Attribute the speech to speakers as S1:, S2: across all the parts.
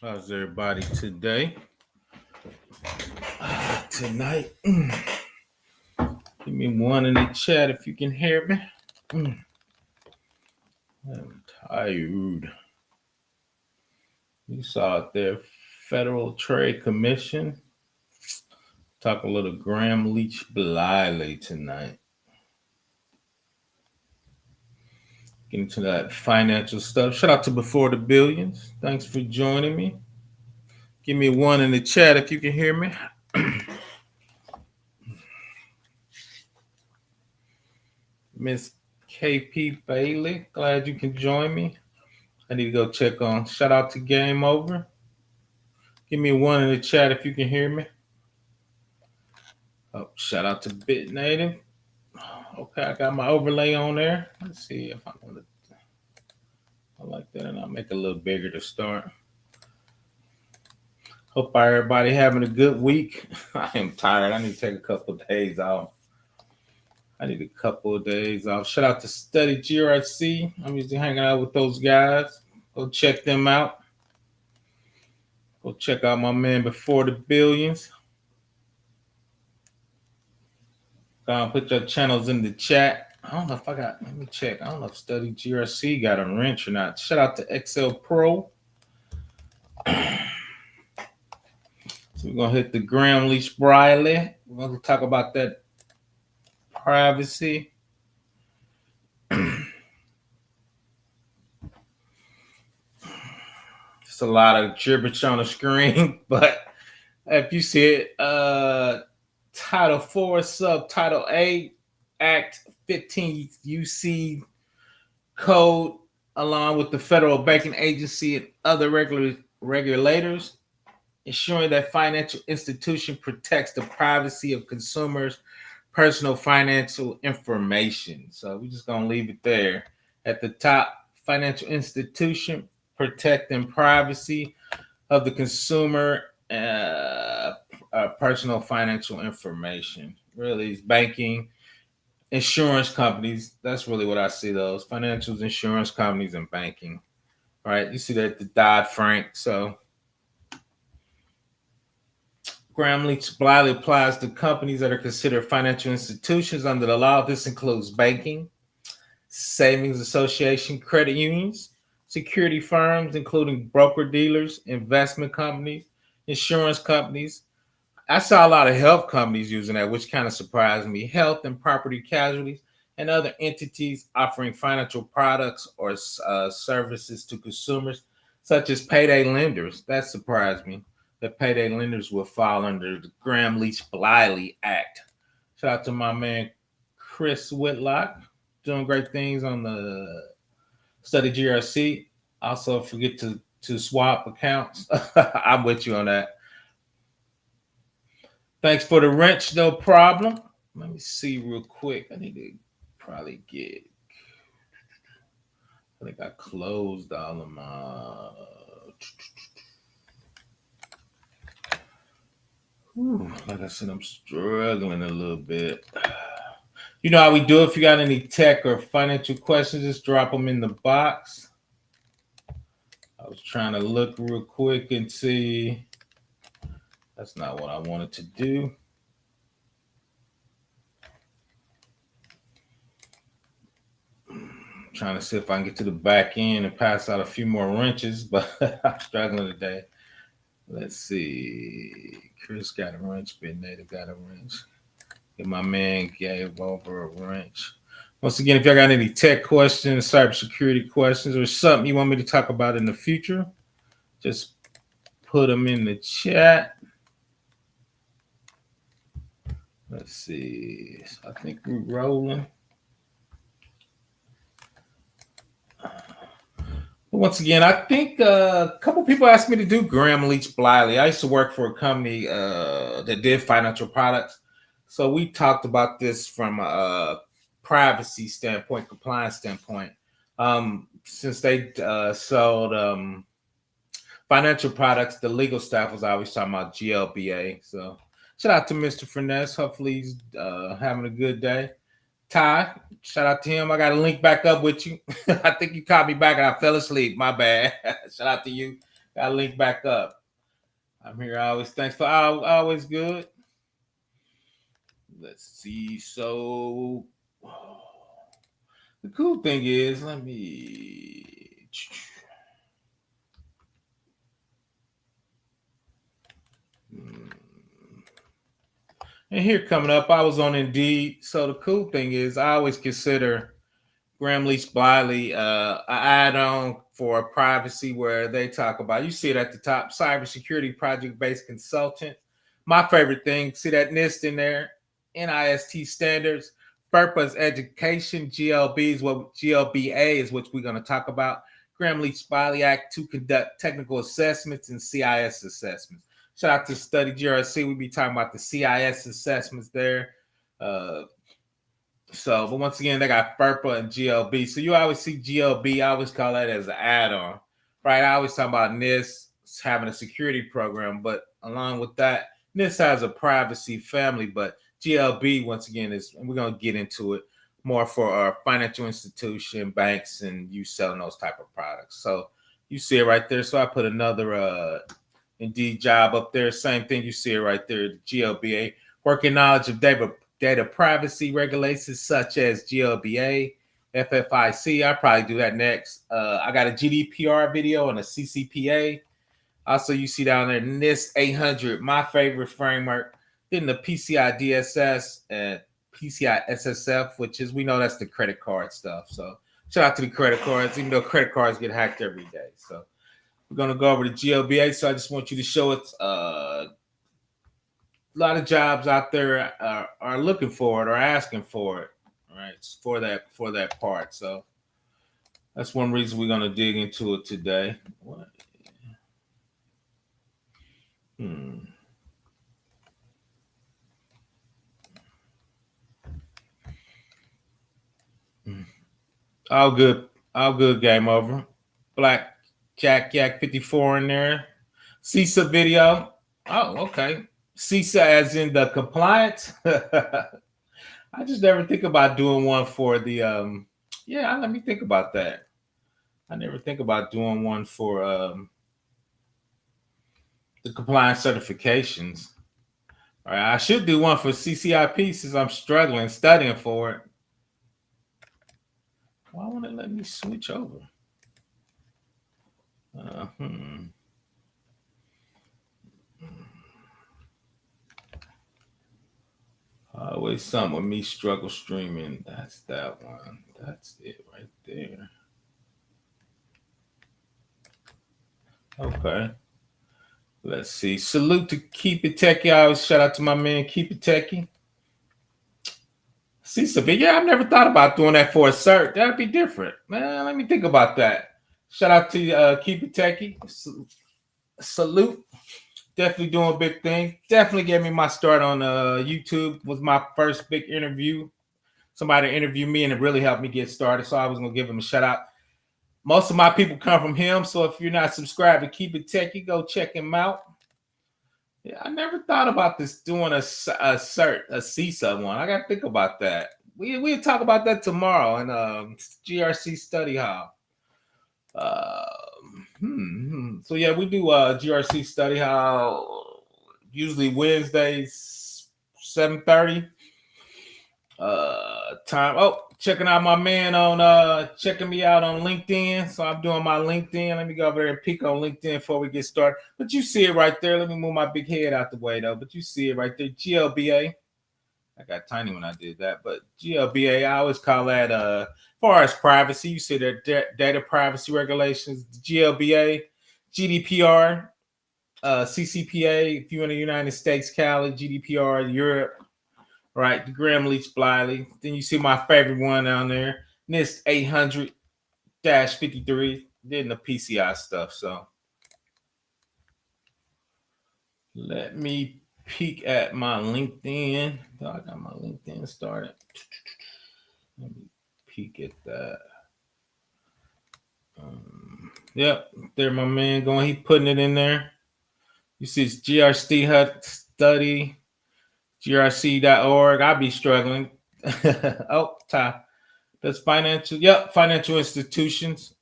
S1: How's everybody today? Tonight, give me one in the chat if you can hear me. I'm tired. You saw it there. Federal Trade Commission. Talk a little Gramm-Leach-Bliley tonight. Get into that financial stuff. Shout out to Before the Billions. Thanks for joining me. Give me one in the chat if you can hear me. Miss KP Bailey, glad you can join me. I need to go check on. Shout out to Game Over. Give me one in the chat if you can hear me. Oh, shout out to Bit Native. Okay, I got my overlay on there. Let's see if I'm gonna. I like that, and I'll make it a little bigger to start. Hope everybody having a good week. I am tired. I need to take a couple of days off. Shout out to Study GRC. I'm usually hanging out with those guys. Go check them out. Go check out my man Before the Billions. Put your channels in the chat. I don't know if let me check. I don't know if Study GRC got a wrench or not. Shout out to XL Pro. So we're going to hit the Gramm-Leach-Bliley. We're going to talk about that privacy. It's a lot of gibberish on the screen, but if you see it, Title 4, Subtitle A, Act 15 UC Code, along with the Federal Banking Agency and other regulators, ensuring that financial institution protects the privacy of consumers' personal financial information. So we're just going to leave it there. At the top, financial institution protecting privacy of the consumer personal financial information. Really, it's banking, insurance companies. That's really what I see those. Financials, insurance companies, and banking. Right? You see that the Dodd-Frank. So Gramm-Leach-Bliley applies to companies that are considered financial institutions under the law. This includes banking, savings association, credit unions, security firms, including broker-dealers, investment companies, insurance companies. I saw a lot of health companies using that, which kind of surprised me. Health and property casualties and other entities offering financial products or services to consumers, such as payday lenders. That surprised me. That payday lenders will fall under the Gramm-Leach-Bliley Act. Shout out to my man Chris Whitlock, doing great things on the Study GRC. Also, forget to swap accounts. I'm with you on that. Thanks for the wrench, no problem. Let me see real quick. I need to probably get. I think I closed all of my. Like I said, I'm struggling a little bit. You know how we do. If you got any tech or financial questions, just drop them in the box. I was trying to look real quick and see. That's not what I wanted to do. Trying to see if I can get to the back end and pass out a few more wrenches, but I'm struggling today. Let's see. Chris got a wrench. Bit Native got a wrench. And my man gave over a wrench. Once again, if y'all got any tech questions, cybersecurity questions, or something you want me to talk about in the future, just put them in the chat. Let's see. I think we're rolling. Once again, I think a couple people asked me to do Gramm-Leach-Bliley. I used to work for a company that did financial products. So we talked about this from a privacy standpoint, compliance standpoint. Since they sold financial products, the legal staff was always talking about GLB. So shout out to Mr. Finesse. Hopefully he's having a good day. Ty, shout out to him. I got to link back up with you. I think you caught me back and I fell asleep. My bad. Shout out to you. Got to link back up. I'm here always. Thanks for always good. Let's see. So the cool thing is, let me. And here coming up, I was on Indeed. So the cool thing is, I always consider Gramm-Leach-Bliley an add-on for privacy, where they talk about, you see it at the top, cybersecurity project-based consultant. My favorite thing, see that NIST in there, NIST standards, purpose education, GLB is what GLBA is what we're going to talk about. Gramm-Leach-Bliley Act to conduct technical assessments and CIS assessments. Shout out to Study GRC. We'll be talking about the CIS assessments there. But once again, they got FERPA and GLB. So you always see GLB, I always call that as an add-on, right? I always talk about NIST having a security program, but along with that, NIST has a privacy family, but GLB, once again, is, and we're going to get into it, more for our financial institution, banks, and you selling those type of products. So you see it right there. So I put another Indeed job up there. Same thing, you see it right there, the GLBA, working knowledge of data privacy regulations such as GLBA, FFIC. I'll probably do that next. I got a GDPR video and a CCPA. Also, you see down there NIST 800, my favorite framework. Then the PCI DSS and PCI SSF, which is, we know that's the credit card stuff. So shout out to the credit cards, even though credit cards get hacked every day. So we're going to go over to GLBA. So I just want you to show it. A lot of jobs out there are looking for it or asking for it, right? For that part. So that's one reason we're going to dig into it today. What? All good. Game over. Black Jack Yak 54 in there. CISA video. Oh, okay. CISA as in the compliance. I just never think about doing one for the let me think about that. I never think about doing one for the compliance certifications. All right, I should do one for CCIP since I'm struggling studying for it. Why won't it let me switch over? Always something with me struggle streaming. That's that one. That's it right there. Okay. Let's see. Salute to Keep It Techie. I always shout out to my man Keep It Techie. See, yeah, I've never thought about doing that for a cert. That'd be different. Man, let me think about that. Shout out to Keep It Techie. Salute. Definitely doing a big thing. Definitely gave me my start on YouTube. Was my first big interview. Somebody interviewed me and it really helped me get started. So I was going to give him a shout out. Most of my people come from him. So if you're not subscribed to Keep It Techie, go check him out. Yeah, I never thought about this doing a CISA one. I got to think about that. We'll talk about that tomorrow in GRC Study Hall. So yeah, we do GRC Study Hall usually Wednesdays 7:30. Time. Oh, checking out my man on checking me out on LinkedIn. So I'm doing my LinkedIn. Let me go over there and peek on LinkedIn before we get started. But you see it right there. Let me move my big head out the way though. But you see it right there. GLBA. I got tiny when I did that, but GLBA, I always call that as far as privacy. You see the data privacy regulations, GLBA, GDPR, CCPA, if you're in the United States, Cali, GDPR, Europe, right? The Gramm-Leach-Bliley. Then you see my favorite one down there, NIST 800-53, then the PCI stuff. So let me peek at my LinkedIn. I got my LinkedIn started. Let me peek at that. Yep, there my man going. He putting it in there. You see it's GRC HUD study, grc.org. I'll be struggling. Oh, Ty. That's financial. Yep, financial institutions.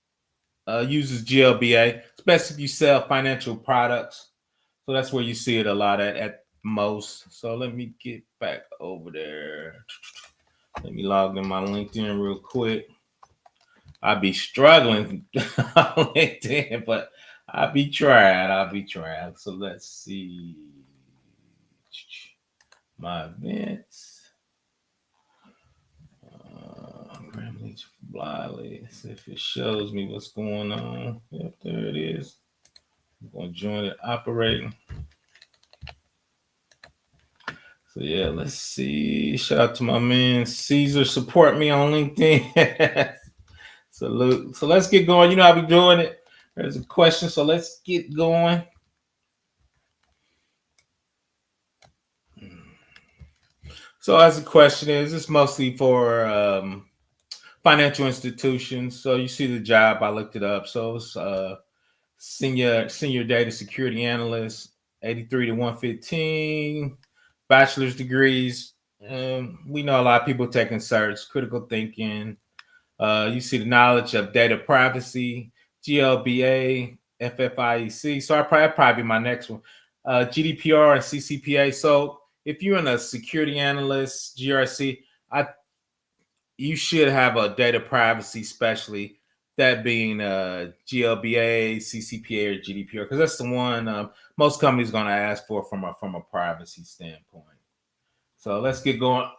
S1: uses GLBA, especially if you sell financial products. So that's where you see it a lot at most. So let me get back over there. Let me log in my LinkedIn real quick. I be struggling on LinkedIn, but I'll be trying. So let's see my events. Gramm-Leach-Bliley. See if it shows me what's going on. Yep, there it is. I'm going to join it operating. So yeah, let's see. Shout out to my man Caesar. Support me on LinkedIn. Salute. So let's get going. You know I'll be doing it. There's a question, so let's get going. So as the question is, it's mostly for financial institutions. So you see the job, I looked it up. So it's senior data security analyst, 83 to 115, bachelor's degrees. We know a lot of people taking certs, critical thinking. You see the knowledge of data privacy, GLBA, FFIEC. So that'd probably be my next one. GDPR and CCPA. So if you're in a security analyst, GRC, you should have a data privacy specialty, that being GLBA, CCPA, or GDPR, because that's the one most companies going to ask for from a privacy standpoint. So let's get going.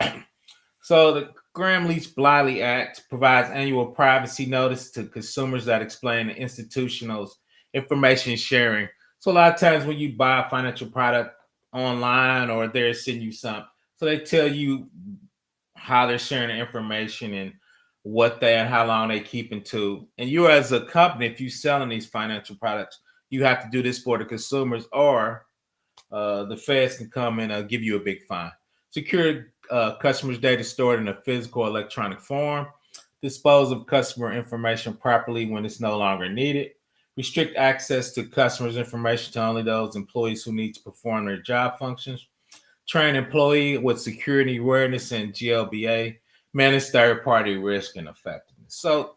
S1: So the Gramm-Leach-Bliley Act provides annual privacy notice to consumers that explain the institutional's information sharing. So a lot of times when you buy a financial product online or they're sending you something, so they tell you how they're sharing the information and what they and how long they keep into. And you as a company, if you're selling these financial products, you have to do this for the consumers, or the feds can come and give you a big fine. Secure customers' data stored in a physical or electronic form. Dispose of customer information properly when it's no longer needed. Restrict access to customers' information to only those employees who need to perform their job functions. Train employee with security awareness and GLBA. Manage third-party risk and effectiveness. So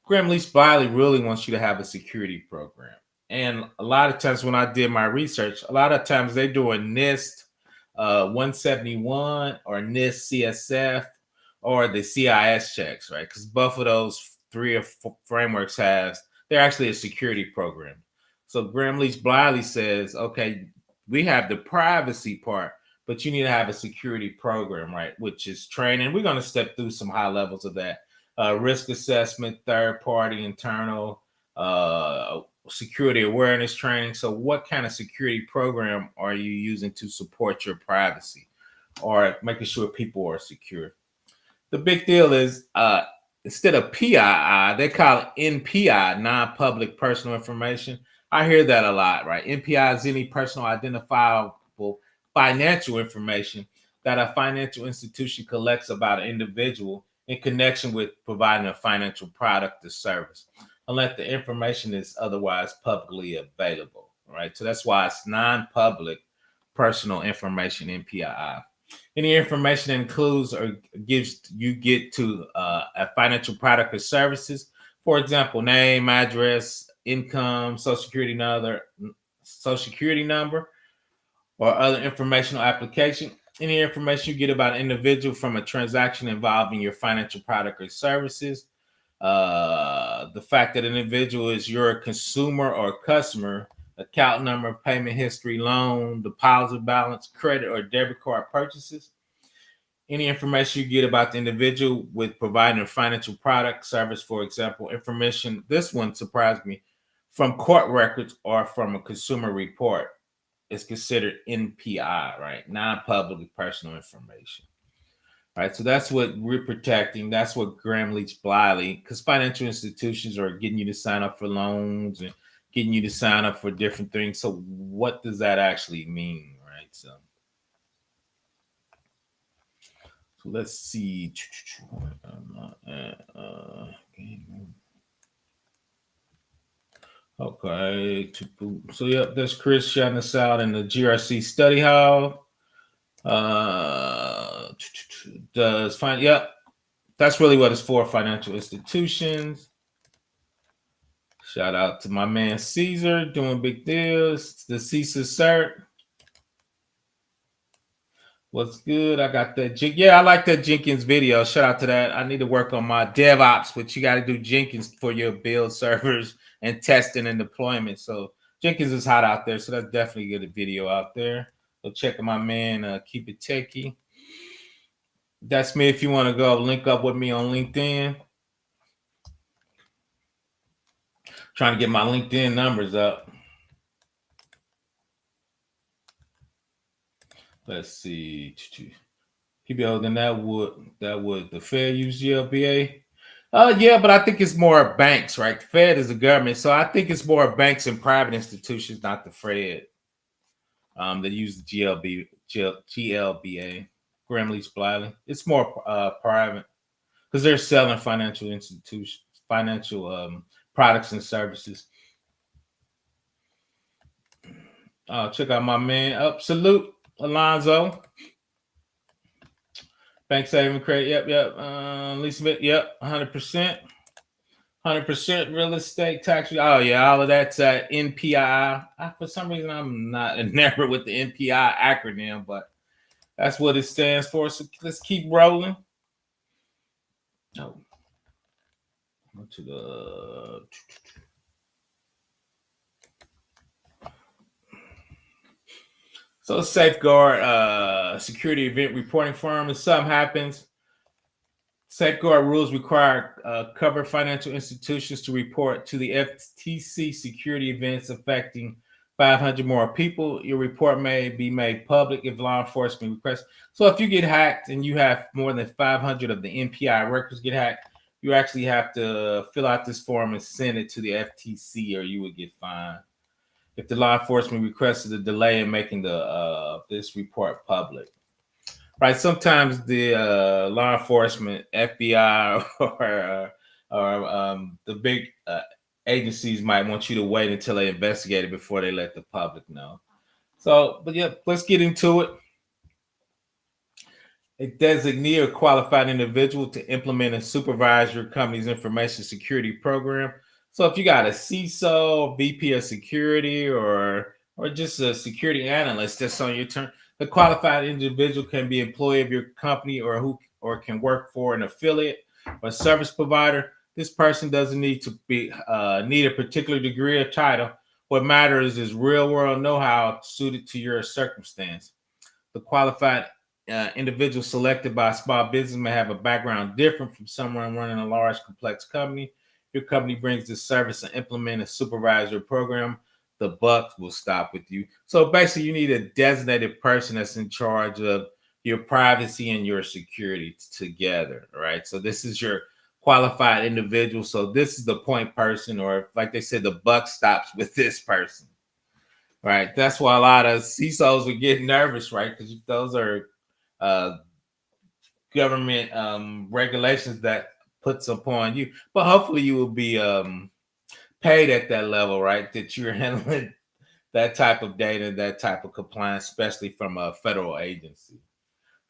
S1: Gramm-Leach-Bliley really wants you to have a security program. And a lot of times when I did my research, a lot of times they're doing NIST 171 or NIST CSF or the CIS checks, right? Because both of those three or four frameworks they're actually a security program. So Gramm-Leach-Bliley says, okay, we have the privacy part, but you need to have a security program, right? Which is training. We're going to step through some high levels of that. Risk assessment, third party, internal, security awareness training. So what kind of security program are you using to support your privacy or making sure people are secure? The big deal is instead of PII, they call it NPI, non-public personal information. I hear that a lot, right? NPI is any personal identifiable financial information that a financial institution collects about an individual in connection with providing a financial product or service, unless the information is otherwise publicly available, right? So that's why it's non-public personal information, NPI. Any information that includes or gives you get to a financial product or services, for example, name, address, income, social security number, or other informational application. Any information you get about an individual from a transaction involving your financial product or services. The fact that an individual is your consumer or customer, account number, payment history, loan, deposit balance, credit or debit card purchases. Any information you get about the individual with providing a financial product, service, for example, information, this one surprised me, from court records or from a consumer report is considered NPI, right? Non-public personal information. Right, so that's what we're protecting. That's what Gramm-Leach-Bliley, because financial institutions are getting you to sign up for loans and getting you to sign up for different things. So what does that actually mean, right? So let's see. Okay. So yep, that's Chris shouting us out in the GRC study hall. Yep. That's really what it's for, financial institutions. Shout out to my man Caesar doing big deals. The Caesar cert. What's good? I got that. Yeah, I like that Jenkins video. Shout out to that. I need to work on my DevOps, but you got to do Jenkins for your build servers and testing and deployment. So Jenkins is hot out there. So that's definitely a good video out there. So check my man, Keep It Techie. That's me. If you want to go link up with me on LinkedIn. Trying to get my LinkedIn numbers up. Let's see. People than that would the Fed use GLBA? Yeah, but I think it's more banks, right? The Fed is the government, so I think it's more banks and private institutions, not the Fed. That use the GLBA, Gramm-Leach-Bliley. It's more private because they're selling financial institutions, financial products and services. Check out my man. Salute Alonzo. Bank saving credit. Yep. Lee Smith. Yep. 100%. 100% real estate tax. Oh yeah, all of that's NPI. For some reason, I'm not enamored with the NPI acronym, but that's what it stands for. So let's keep rolling. Oh, go to the. So safeguard security event reporting firm. If something happens, safeguard rules require covered financial institutions to report to the FTC security events affecting 500 more people. Your report may be made public if law enforcement requests. So if you get hacked and you have more than 500 of the NPI records get hacked, you actually have to fill out this form and send it to the FTC, or you would get fined if the law enforcement requested a delay in making this report public. Right. Sometimes the law enforcement, FBI, or the big agencies might want you to wait until they investigate it before they let the public know. So, but yeah, let's get into it. A designee or qualified individual to implement and supervise your company's information security program. So if you got a CISO, VP of security, or just a security analyst that's on your turn, the qualified individual can be employee of your company or can work for an affiliate or service provider. This person doesn't need to need a particular degree or title. What matters is real world know-how suited to your circumstance. The qualified individual selected by a small business may have a background different from someone running a large, complex company. Your company brings this service and implement a supervisor program, the buck will stop with you. So basically, you need a designated person that's in charge of your privacy and your security together, right? So this is your qualified individual. So this is the point person, or like they said, the buck stops with this person, right? That's why a lot of CISOs would get nervous, right? Because those are government regulations that puts upon you, but hopefully you will be paid at that level, right? That you're handling that type of data, that type of compliance, especially from a federal agency.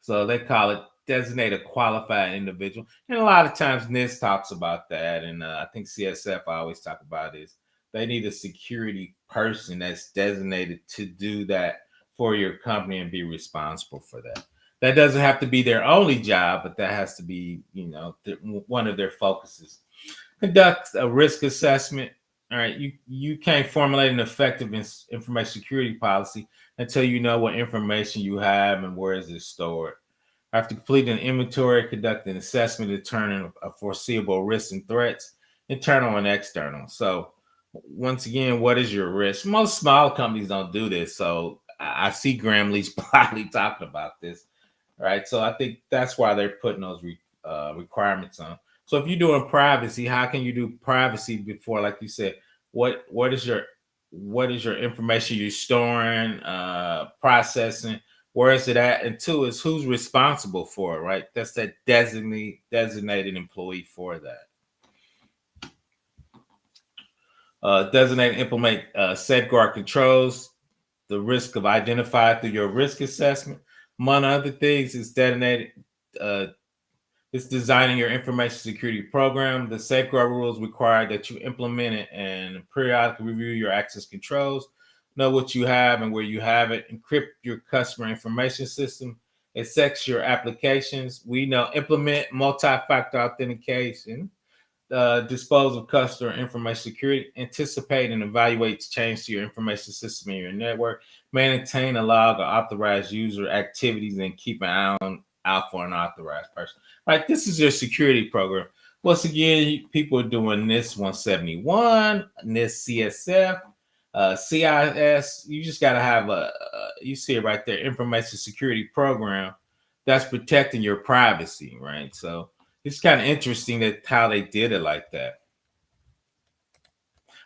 S1: So they call it designated qualified individual. And a lot of times NIST talks about that. And I think CSF I always talk about is they need a security person that's designated to do that for your company and be responsible for that. That doesn't have to be their only job, but that has to be, one of their focuses. Conduct a risk assessment. All right, you can't formulate an effective information security policy until you know what information you have and where is it stored. After completing an inventory, conduct an assessment to determine a foreseeable risks and threats, internal and external. So once again, what is your risk? Most small companies don't do this. So I see Gramm-Leach-Bliley talking about this, right? So I think that's why they're putting those requirements on. So if you're doing privacy, how can you do privacy before, like you said, what is your information you're storing, processing? Where is it at? And two is who's responsible for it, right? That's that designated employee for that. Designate and implement safeguard controls, the risk of identified through your risk assessment. Among other things, is designated It's designing your information security program. The safeguard rules require that you implement it and periodically review your access controls, know what you have and where you have it, encrypt your customer information system, it sets your applications. We know implement multi-factor authentication, dispose of customer information security, anticipate and evaluate change to your information system and your network, maintain a log of authorized user activities, and keep an eye out for an authorized person. Right, this is your security program. Once again, people are doing NIST 171, NIST CSF, CIS. You just got to have you see it right there, information security program that's protecting your privacy, right? So it's kind of interesting that how they did it like that.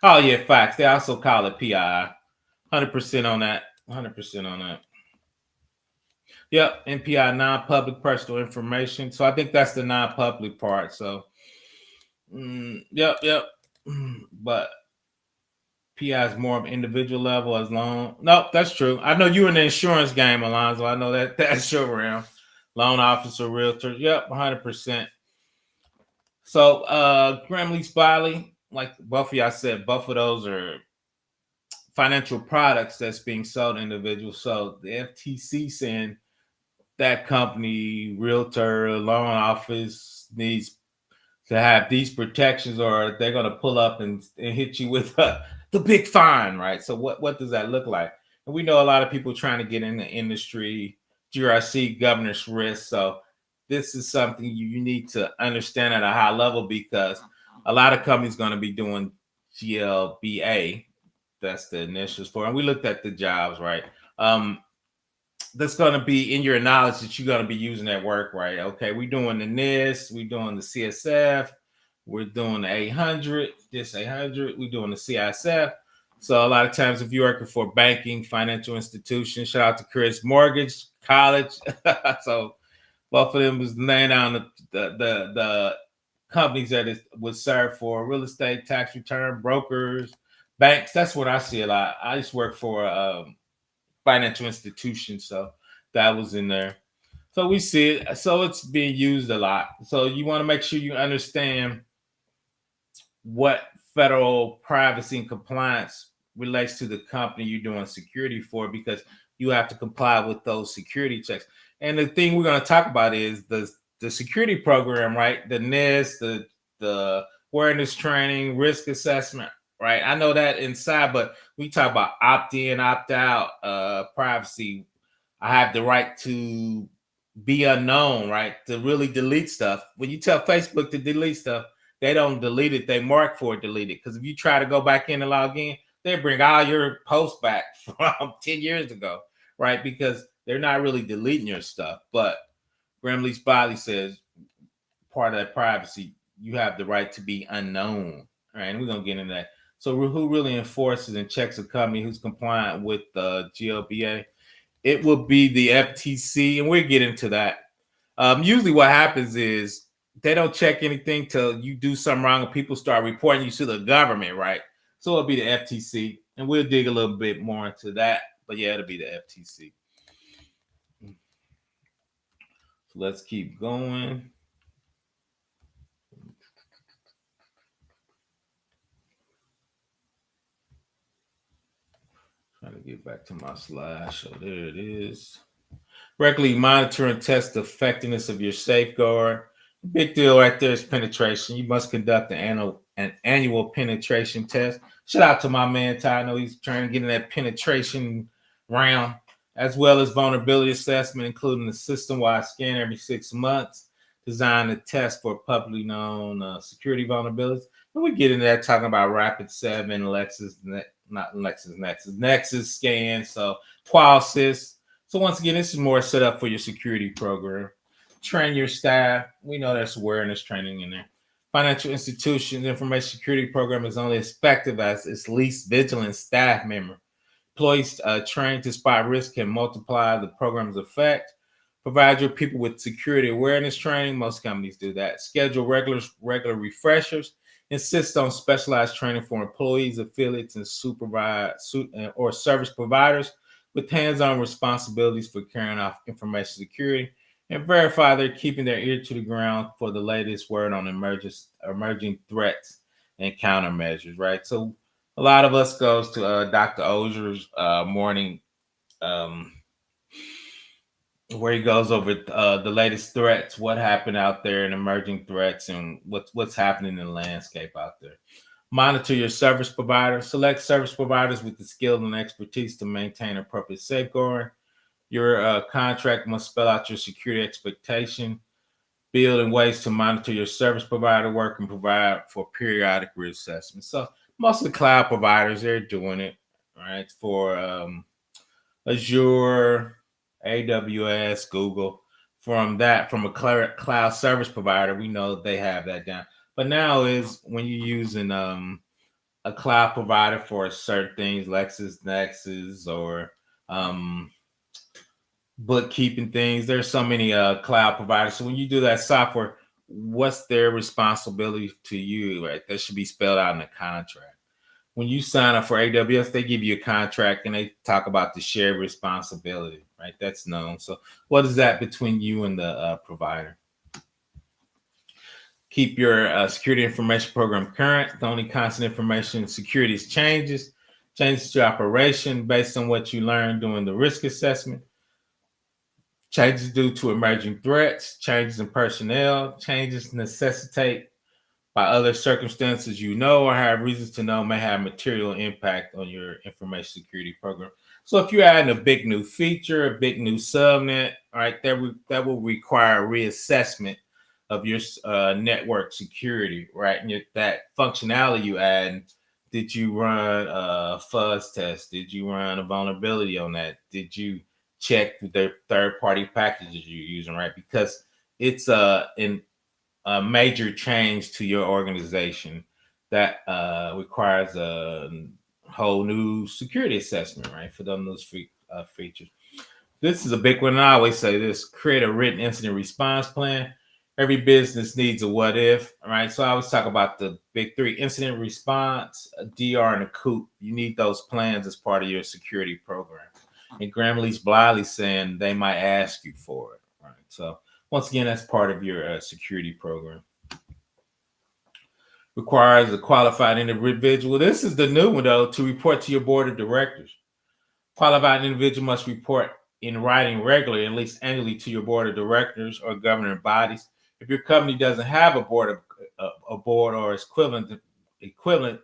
S1: Oh yeah, facts. They also call it PII. 100% on that. 100% on that. Yep, NPI, non-public personal information. So I think that's the non-public part. So, yep. But PI is more of individual level as long. Nope, that's true. I know you're in the insurance game, Alonzo. I know that's your realm. Loan officer, realtor. Yep, 100%. So, Gramm-Leach-Bliley, like both of y'all said, both of those are financial products that's being sold to individuals. So the FTC saying that company, realtor, loan office needs to have these protections, or they're going to pull up and hit you with the big fine, right? So what does that look like? And we know a lot of people trying to get in the industry, GRC, governance risk. So this is something you need to understand at a high level, because a lot of companies going to be doing GLBA. That's the initials for, and we looked at the jobs, right? That's going to be in your knowledge that you're going to be using at work, right? Okay, we're doing the NIST, we're doing the CSF, we're doing the 800, this 800, we're doing the CISF. So a lot of times, if you're working for banking, financial institutions, shout out to Chris, mortgage, college. So both of them was laying down the companies that it would serve for: real estate, tax return, brokers, banks. That's what I see a lot. I just work for financial institutions, so that was in there. So we see it. So it's being used a lot. So you want to make sure you understand what federal privacy and compliance relates to the company you're doing security for, because you have to comply with those security checks. And the thing we're going to talk about is the security program, right? The NIST, the awareness training, risk assessment, right? I know that inside, but we talk about opt-in, opt-out, privacy. I have the right to be unknown, right? To really delete stuff. When you tell Facebook to delete stuff, they don't delete it. They mark for deleted. Because if you try to go back in and log in, they bring all your posts back from 10 years ago, right? Because they're not really deleting your stuff. But Gramm-Leach-Bliley says part of that privacy, you have the right to be unknown, right? And we're going to get into that. So who really enforces and checks a company who's compliant with the GLBA? It will be the FTC, and we'll get into that. Usually what happens is they don't check anything till you do something wrong and people start reporting you to the government, right? So it'll be the FTC, and we'll dig a little bit more into that. But yeah, it'll be the FTC. So let's keep going. Trying to get back to my slide. So there it is. Regularly monitor and test the effectiveness of your safeguard. Big deal right there is penetration. You must conduct an annual penetration test. Shout out to my man Ty. I know he's trying to get in that penetration round, as well as vulnerability assessment, including a system-wide scan every 6 months, designed to test for publicly known security vulnerabilities. And we get into that talking about Rapid7, Nexus scan, so Qualsys. So once again, this is more set up for your security program. Train your staff. We know there's awareness training in there. Financial institutions information security program is only as effective as its least vigilant staff member. Employees trained to spot risk can multiply the program's effect. Provide your people with security awareness training. Most companies do that. Schedule regular refreshers. Insist on specialized training for employees, affiliates, and service providers with hands-on responsibilities for carrying out information security. and verify they're keeping their ear to the ground for the latest word on emerging threats and countermeasures, right? So a lot of us goes to Dr. Ozer's morning, um, where he goes over the latest threats, what happened out there, and emerging threats, and what's happening in the landscape out there. Monitor your service provider. Select service providers with the skill and expertise to maintain appropriate safeguard. Your contract must spell out your security expectation, build in ways to monitor your service provider work, and provide for periodic reassessment. So most of the cloud providers, they're doing it, right? For Azure, AWS, Google. From a cloud service provider, we know they have that down. But now is when you're using a cloud provider for certain things, LexisNexis or um, bookkeeping things. There's so many cloud providers. So when you do that software, what's their responsibility to you? Right, that should be spelled out in the contract. When you sign up for AWS, they give you a contract and they talk about the shared responsibility. Right, that's known. So what is that between you and the provider? Keep your security information program current. The only constant information security is changes to operation based on what you learned during the risk assessment, changes due to emerging threats, changes in personnel, changes necessitate by other circumstances you know or have reasons to know may have material impact on your information security program. So if you're adding a big new feature, a big new subnet, all right, that will require a reassessment of your network security, right? And that functionality you add, did you run a fuzz test? Did you run a vulnerability on that? Did you check the third-party packages you're using, right? Because it's a major change to your organization that requires a whole new security assessment, right? For those features. This is a big one. And I always say this: create a written incident response plan. Every business needs a what if, right? So I always talk about the big three: incident response, a DR, and a COOP. You need those plans as part of your security program. And Gramm-Leach-Bliley saying they might ask you for it, right? So once again, that's part of your security program. Requires a qualified individual. This is the new one, though, to report to your board of directors. Qualified individual must report in writing regularly, at least annually, to your board of directors or governing bodies. If your company doesn't have a board or equivalent,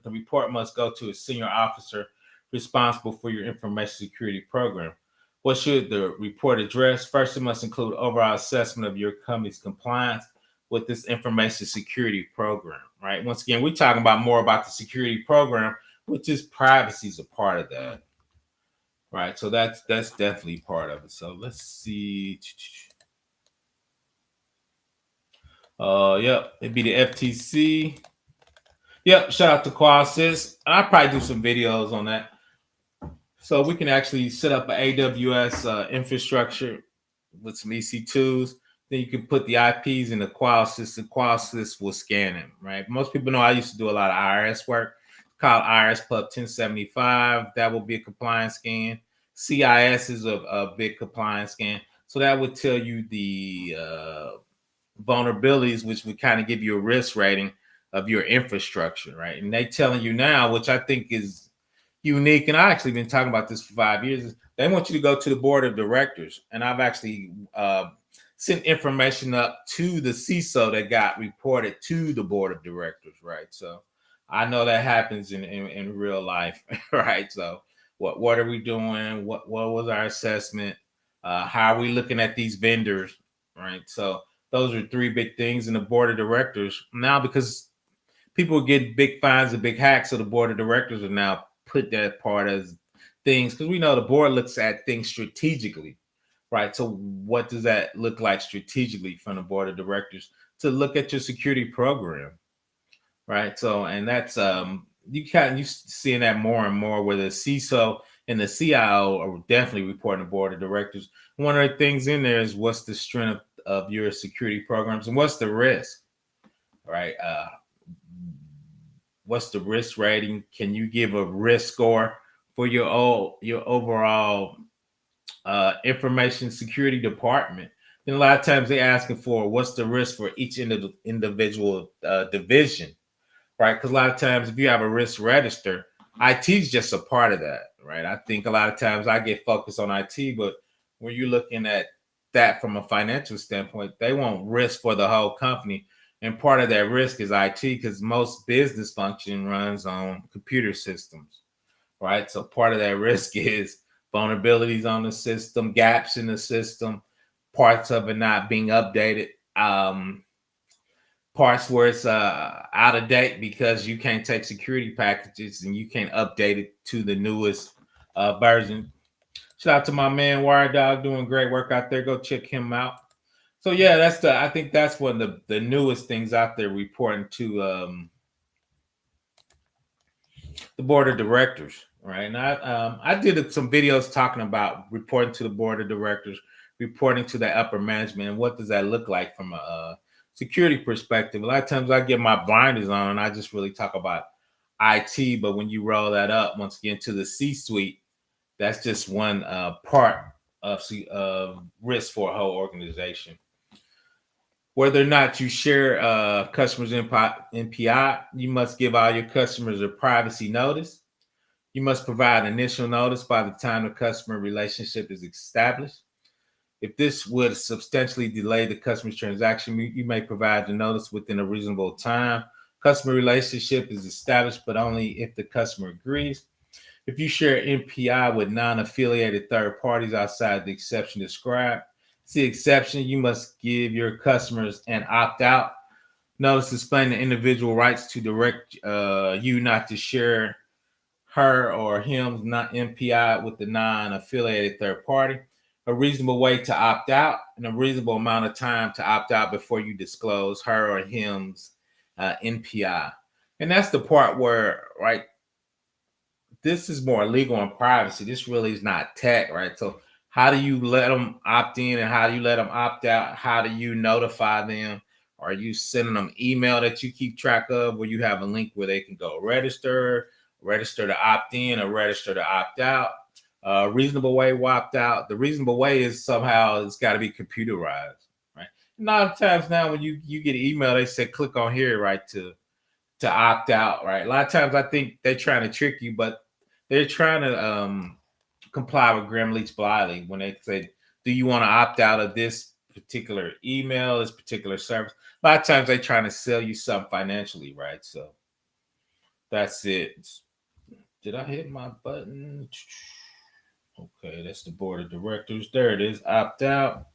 S1: the report must go to a senior officer responsible for your information security program. What should the report address? First, it must include overall assessment of your company's compliance with this information security program, right? Once again, we're talking about more about the security program, which is privacy is a part of that. Right, so that's definitely part of it. So let's see. Yep, it'd be the FTC. Yep, shout out to Qualsys. I'll probably do some videos on that. So we can actually set up an AWS infrastructure with some EC2s. Then you can put the IPs in the Qualsys. The Qualsys will scan them, right? Most people know I used to do a lot of IRS work. Called IRS Pub 1075. That will be a compliance scan. CIS is a big compliance scan. So that would tell you the vulnerabilities, which would kind of give you a risk rating of your infrastructure, right? And they telling you now, which I think is unique, and I've actually been talking about this for 5 years, is they want you to go to the board of directors. And I've actually sent information up to the CISO that got reported to the board of directors, right? So I know that happens in real life, right? So what are we doing? What was our assessment? How are we looking at these vendors, right? So those are three big things in the board of directors. Now, because people get big fines and big hacks, so the board of directors are now put that part as things, because we know the board looks at things strategically, right? So what does that look like strategically from the board of directors to look at your security program? Right. So, and that's you seeing that more and more where the CISO and the CIO are definitely reporting to board of directors. One of the things in there is what's the strength of your security programs and what's the risk, right? What's the risk rating? Can you give a risk score for your overall information security department? And a lot of times they're asking for what's the risk for each individual division, right? Because a lot of times if you have a risk register, IT is just a part of that, right? I think a lot of times I get focused on IT, but when you're looking at that from a financial standpoint, they want risk for the whole company. And part of that risk is IT because most business function runs on computer systems, right? So part of that risk is vulnerabilities on the system, gaps in the system, parts of it not being updated, parts where it's out of date because you can't take security packages and you can't update it to the newest version. Shout out to my man Wire Dog doing great work out there. Go check him out. So yeah, I think that's one of the newest things out there reporting to the board of directors, right? And I did some videos talking about reporting to the board of directors, reporting to the upper management, and what does that look like from a security perspective. A lot of times I get my blinders on and I just really talk about IT, but when you roll that up once again to the C-suite, that's just one part of risk for a whole organization. Whether or not you share customers' NPI, you must give all your customers a privacy notice. You must provide initial notice by the time the customer relationship is established. If this would substantially delay the customer's transaction, you may provide the notice within a reasonable time. Customer relationship is established, but only if the customer agrees. If you share NPI with non-affiliated third parties outside the exception described, see exception, you must give your customers an opt-out notice explaining the individual rights to direct you not to share her or him's not NPI with the non-affiliated third party, a reasonable way to opt out, and a reasonable amount of time to opt out before you disclose her or him's NPI. And that's the part where, right, this is more legal and privacy. This really is not tech, right? So how do you let them opt in and how do you let them opt out? How do you notify them? Are you sending them email that you keep track of where you have a link where they can go register to opt in or register to opt out? Reasonable way to opt out. The reasonable way is somehow it's got to be computerized, right? And a lot of times now when you get an email, they say click on here, right, to opt out, right? A lot of times I think they're trying to trick you, but they're trying to comply with Gramm-Leach-Bliley when they say, do you want to opt out of this particular email, this particular service? A lot of times they're trying to sell you something financially, right? So that's it. Did I hit my button? Okay, that's the board of directors. There it is, opt out.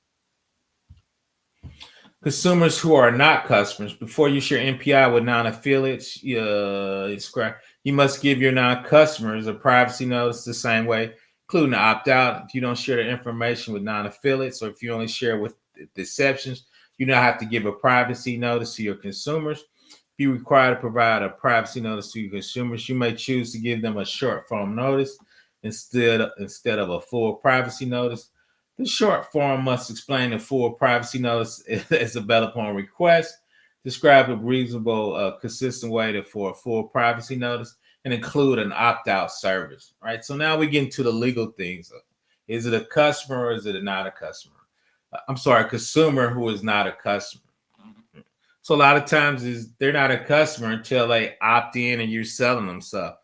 S1: Consumers who are not customers, before you share NPI with non-affiliates, you must give your non-customers a privacy notice the same way, including the opt-out. If you don't share the information with non-affiliates, or if you only share with the exceptions, you now have to give a privacy notice to your consumers. If you require to provide a privacy notice to your consumers, you may choose to give them a short form notice instead of a full privacy notice. The short form must explain the full privacy notice is available upon request, describe a reasonable, consistent way for a full privacy notice, and include an opt-out service, right? So now we get into the legal things. Is it a customer or is it not a customer? I'm sorry, a consumer who is not a customer. So a lot of times they're not a customer until they opt in and you're selling them stuff.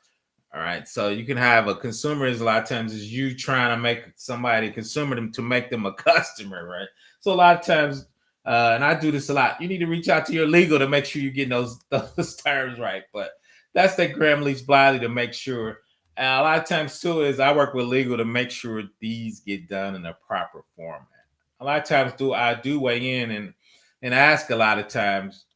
S1: All right. So you can have a consumer is a lot of times is you trying to make somebody consumer them to make them a customer, right? So a lot of times, and I do this a lot, you need to reach out to your legal to make sure you're getting those terms right. But that's that Gramm-Leach-Bliley to make sure. And a lot of times too is I work with legal to make sure these get done in a proper format. A lot of times I do weigh in and ask a lot of times,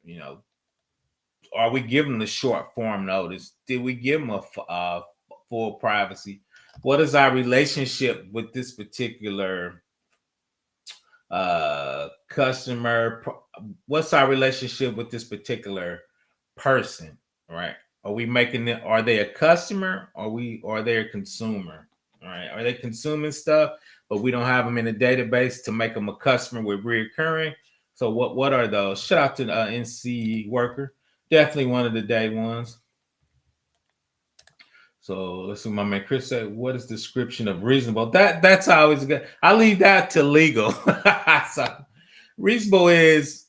S1: are we giving the short form notice? Did we give them a full privacy? What is our relationship with this particular customer? What's our relationship with this particular person? Right? Are we making it? Are they a customer? Are they a consumer? All right? Are they consuming stuff, but we don't have them in a database to make them a customer with reoccurring? So what are those? Shout out to the NC worker. Definitely one of the day ones. So let's see. My man Chris said, "What is description of reasonable?" That's always good. I leave that to legal. So Reasonable is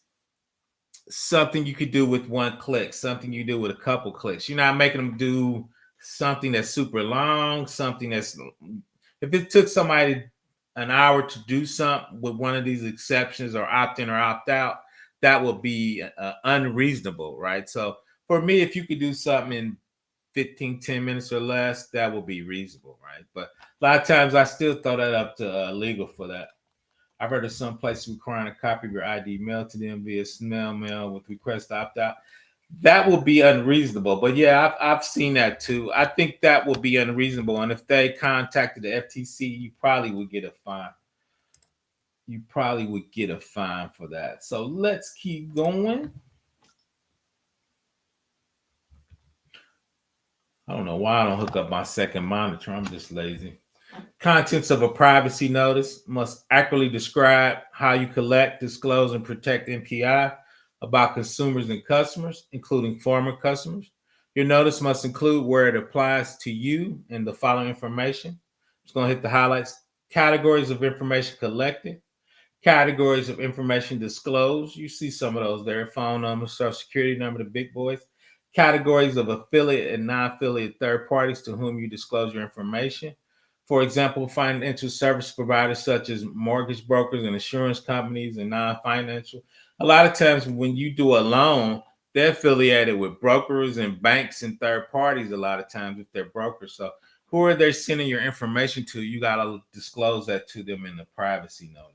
S1: something you could do with one click, something you do with a couple clicks. You're not making them do something that's super long, something that's, if it took somebody an hour to do something with one of these exceptions or opt in or opt out, that would be unreasonable, right? So for me, if you could do something in 15, 10 minutes or less, that would be reasonable, right? But a lot of times I still throw that up to legal for that. I've heard of some places requiring a copy of your ID mailed to them via snail mail with request to opt out. That will be unreasonable. But yeah, I've seen that too. I think that will be unreasonable. And if they contacted the FTC, you probably would get a fine. You probably would get a fine for that. So let's keep going. I don't know why I don't hook up my second monitor. I'm just lazy. Contents of a privacy notice must accurately describe how you collect, disclose, and protect NPI about consumers and customers, including former customers. Your notice must include where it applies to you and the following information. I'm just going to hit the highlights. Categories of information collected, categories of information disclosed. You see some of those there: phone number, social security number, the big boys. Categories of affiliate and non-affiliate third parties to whom you disclose your information. For example, financial service providers such as mortgage brokers and insurance companies and non-financial. A lot of times when you do a loan, they're affiliated with brokers and banks and third parties a lot of times if they're brokers. So who are they sending your information to? You got to disclose that to them in the privacy notice.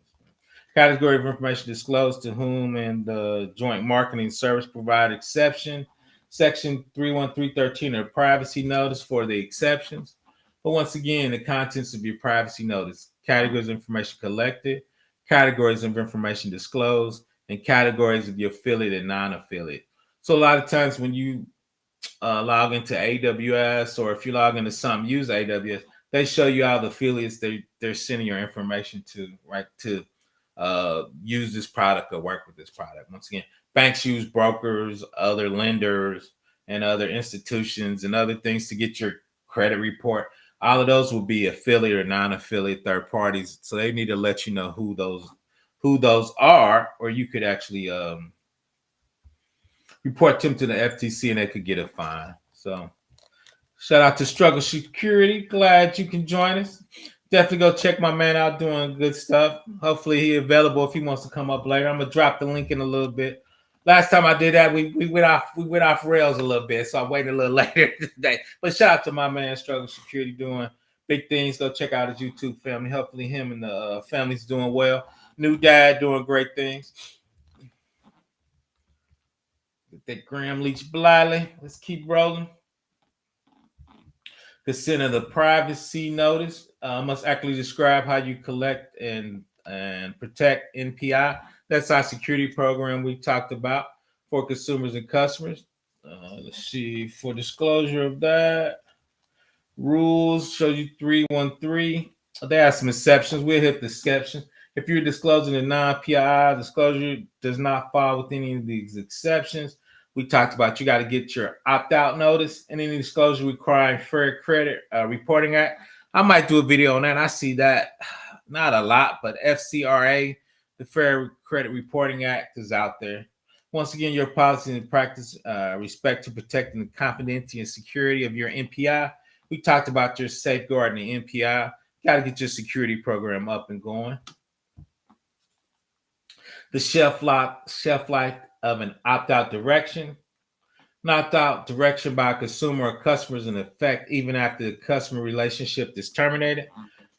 S1: Category of information disclosed to whom and the joint marketing service provider exception. Section 31313 of privacy notice for the exceptions. But once again, the contents of your privacy notice: categories of information collected, categories of information disclosed, and categories of your affiliate and non-affiliate. So a lot of times when you log into AWS, or if you log into some use AWS, they show you all the affiliates they're sending your information to, right, to use this product or work with this product. Once again, banks use brokers, other lenders, and other institutions and other things to get your credit report. All of those will be affiliate or non-affiliate third parties. So they need to let you know who those are, or you could actually report them to the FTC and they could get a fine. So shout out to Struggle Security. Glad you can join us. Definitely go check my man out doing good stuff. Hopefully he's available if he wants to come up later. I'm gonna drop the link in a little bit. Last time I did that, we went off rails a little bit, so I waited a little later today. But shout out to my man Struggle Security doing big things. Go check out his YouTube family. Hopefully him and the family's doing well. New dad doing great things. That Gramm-Leach-Bliley. Let's keep rolling. Consent of the privacy notice must accurately describe how you collect and protect NPI. That's our security program we talked about for consumers and customers. Let's see, for disclosure of that, rules show you 313. They have some exceptions. We'll hit the exception. If you're disclosing a non-PII, disclosure does not fall with any of these exceptions. We talked about you got to get your opt-out notice and any disclosure requiring Fair Credit Reporting Act. I might do a video on that. I see that, not a lot, but FCRA, the Fair Credit Reporting Act, is out there. Once again, your policy and practice respect to protecting the confidentiality and security of your NPI. We talked about your safeguarding the NPI. Got to get your security program up and going. The shelf life of an opt-out direction. An opt-out direction by a consumer or customer is in effect even after the customer relationship is terminated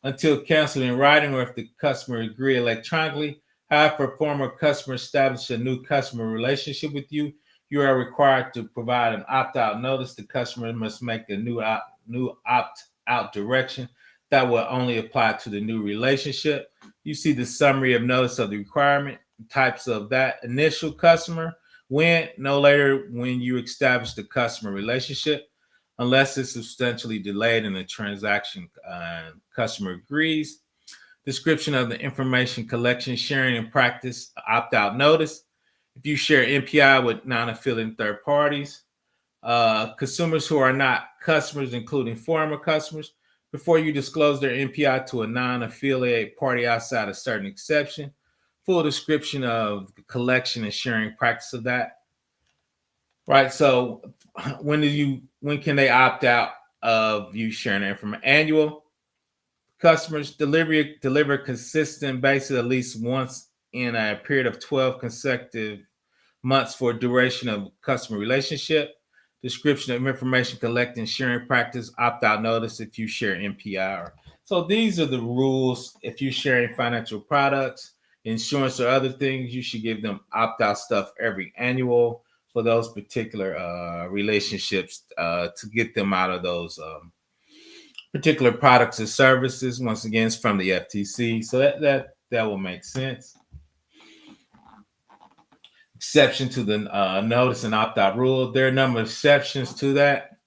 S1: until canceled in writing or if the customer agree electronically. However, a former customer established a new customer relationship with you, you are required to provide an opt-out notice. The customer must make a new opt-out direction that will only apply to the new relationship. You see the summary of notice of the requirement, types of that initial customer, when no later when you establish the customer relationship, unless it's substantially delayed in the transaction, customer agrees. Description of the information collection, sharing, and practice opt-out notice. If you share NPI with non-affiliate third parties, consumers who are not customers, including former customers, before you disclose their NPI to a non-affiliate party outside a certain exception. full description of the collection and sharing practice of that. Right. So when can they opt out of you sharing the information? Annual customers deliver consistent basis at least once in a period of 12 consecutive months for duration of customer relationship. Description of information collecting sharing practice, opt-out notice if you share NPI. So these are the rules. If you're sharing financial products, insurance, or other things, you should give them opt-out stuff every annual for those particular relationships to get them out of those particular products and services. Once again, it's from the FTC, so that will make sense. Exception to the notice and opt-out rule. There are a number of exceptions to that.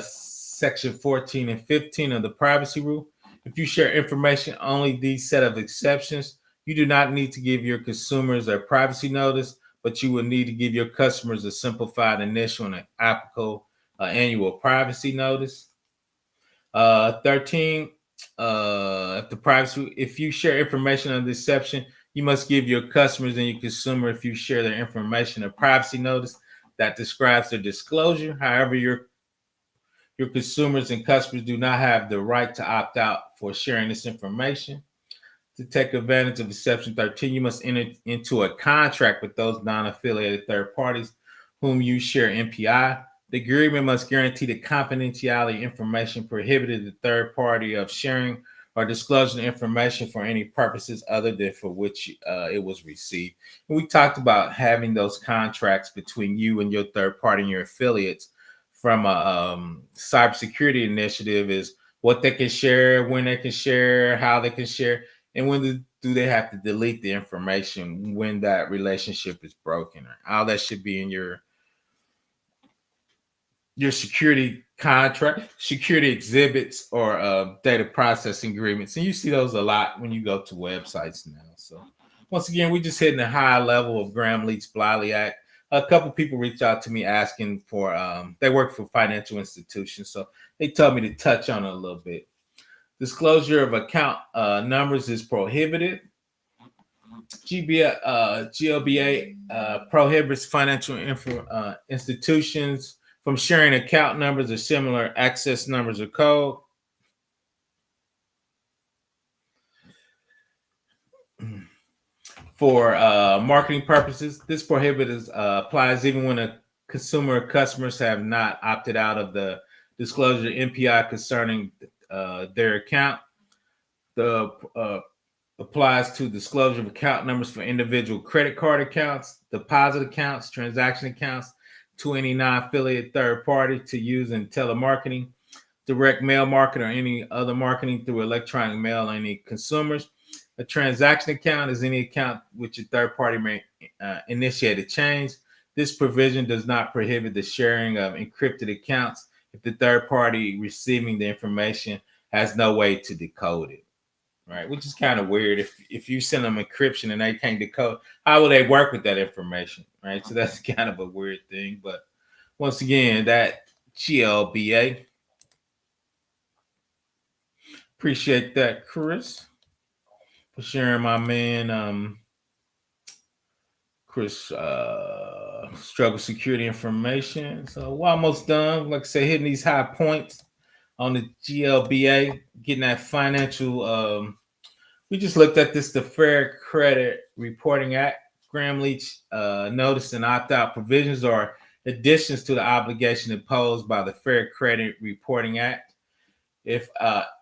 S1: Section 14 and 15 of the privacy rule. If you share information, only these set of exceptions. You do not need to give your consumers a privacy notice, but you will need to give your customers a simplified initial and applicable annual privacy notice. 13, if you share information under this section, you must give your customers and your consumer, if you share their information, a privacy notice that describes their disclosure. However, your consumers and customers do not have the right to opt out for sharing this information. To take advantage of exception 13, you must enter into a contract with those non-affiliated third parties whom you share NPI. The agreement must guarantee the confidentiality information prohibited the third party of sharing or disclosing information for any purposes other than for which it was received. And we talked about having those contracts between you and your third party and your affiliates from a cybersecurity initiative is what they can share, when they can share, how they can share, and when do they have to delete the information when that relationship is broken. All that should be in your security contract, security exhibits, or data processing agreements. And you see those a lot when you go to websites now. So once again, we're just hitting a high level of Gramm-Leach-Bliley Act. A couple people reached out to me asking for, they work for financial institutions. So they told me to touch on it a little bit. Disclosure of account numbers is prohibited. GLB prohibits financial institutions from sharing account numbers or similar access numbers or code. For marketing purposes, this prohibit applies even when a consumer or customers have not opted out of the disclosure NPI concerning their account. The applies to disclosure of account numbers for individual credit card accounts, deposit accounts, transaction accounts to any non-affiliate third party to use in telemarketing, direct mail marketing, or any other marketing through electronic mail on any consumers. A transaction account is any account which a third party may initiate a change. This provision does not prohibit the sharing of encrypted accounts if the third party receiving the information has no way to decode it. Right, which is kind of weird. If you send them encryption and they can't decode, how will they work with that information? Right, so that's kind of a weird thing. But once again, that GLBA. Appreciate that, Chris, for sharing my man Chris struggle security information. So we're almost done. Like I say, hitting these high points on the GLBA, getting that financial. We just looked at this, the Fair Credit Reporting Act. Gramm-Leach notice and opt-out provisions are additions to the obligation imposed by the Fair Credit Reporting Act. If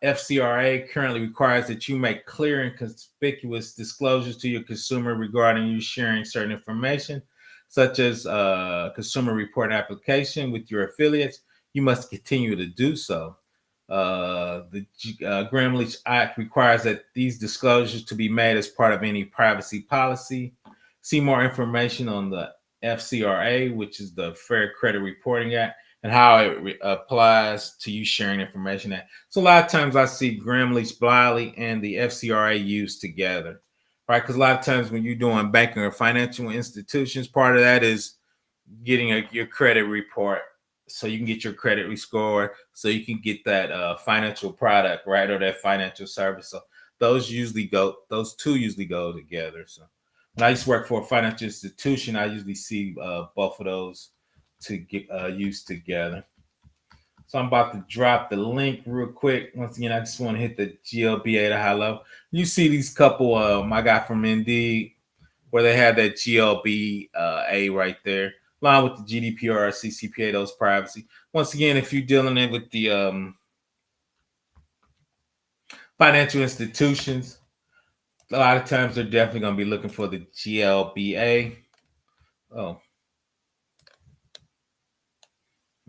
S1: FCRA currently requires that you make clear and conspicuous disclosures to your consumer regarding you sharing certain information, such as consumer report application with your affiliates, you must continue to do so. The Gramm-Leach Act requires that these disclosures to be made as part of any privacy policy. See more information on the FCRA, which is the Fair Credit Reporting Act, and how it applies to you sharing information. So a lot of times I see Gramm-Leach-Bliley and the FCRA used together, right? Because a lot of times when you're doing banking or financial institutions, part of that is getting your credit report so you can get your credit score, so you can get that financial product, right, or that financial service. So those two usually go together. So when I used to work for a financial institution, I usually see both of those to get used together. So I'm about to drop the link real quick. Once again, I just want to hit the GLBA to high level. You see these couple I got from Indeed where they had that GLB A right there, along with the GDPR, CCPA, those privacy. Once again, if you're dealing in with the financial institutions, a lot of times they're definitely going to be looking for the GLBA. Oh,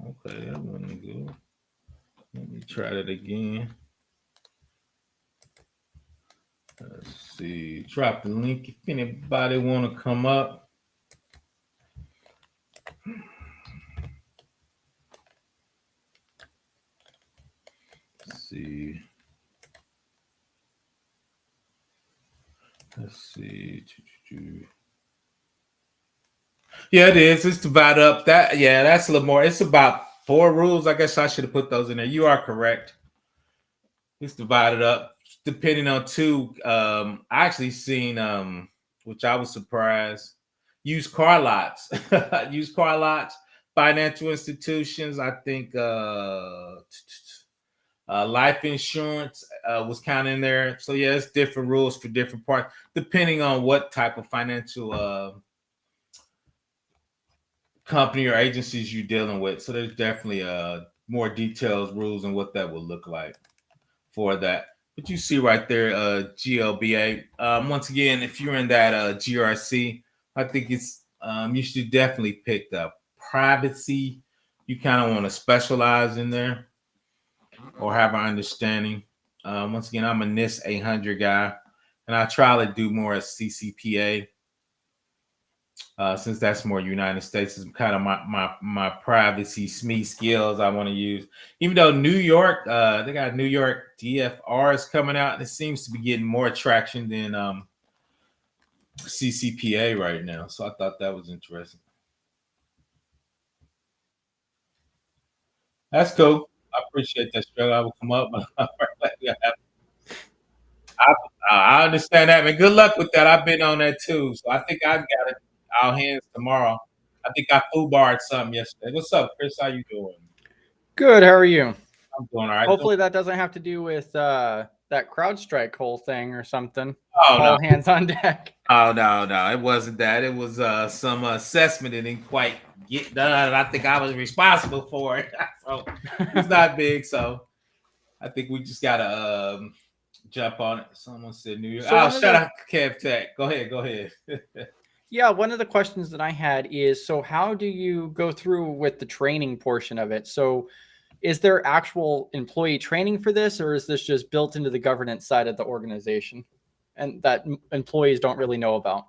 S1: okay, that wasn't good. Let me try that again. Let's see. Drop the link if anybody want to come up. Let's see. Yeah, it is. It's divided up. That's a little more. It's about 4 rules. I guess I should have put those in there. You are correct. It's divided up depending on two. I actually seen which I was surprised. Used car lots. Used car lots, financial institutions. I think life insurance was kind of in there. So yeah, it's different rules for different parts depending on what type of financial company or agencies you're dealing with. So there's definitely more details, rules, and what that will look like for that. But you see right there, GLBA. Once again, if you're in that GRC, I think it's you should definitely pick the privacy. You kind of want to specialize in there or have an understanding. Once again, I'm a NIST 800 guy, and I try to do more as CCPA. Since that's more United States, is kind of my privacy SME skills I want to use. Even though New York, they got New York DFRs coming out, and it seems to be getting more traction than CCPA right now. So I thought that was interesting. That's cool. I appreciate that struggle. I will come up. I understand that, man. Good luck with that. I've been on that too, so I think I got it our hands tomorrow. I think I foo barred something yesterday. What's up, Chris? How you doing?
S2: Good. How are you?
S1: I'm doing all right.
S2: Hopefully that doesn't have to do with that CrowdStrike whole thing or something.
S1: Oh no.
S2: All hands on deck.
S1: Oh no, it wasn't that. It was some assessment that didn't quite get done. And I think I was responsible for it. So it's not big. So I think we just gotta jump on it. Someone said New York.
S2: So
S1: shout out to Kev Tech. Go ahead.
S2: Yeah, one of the questions that I had is, so how do you go through with the training portion of it? So is there actual employee training for this, or is this just built into the governance side of the organization and that employees don't really know about?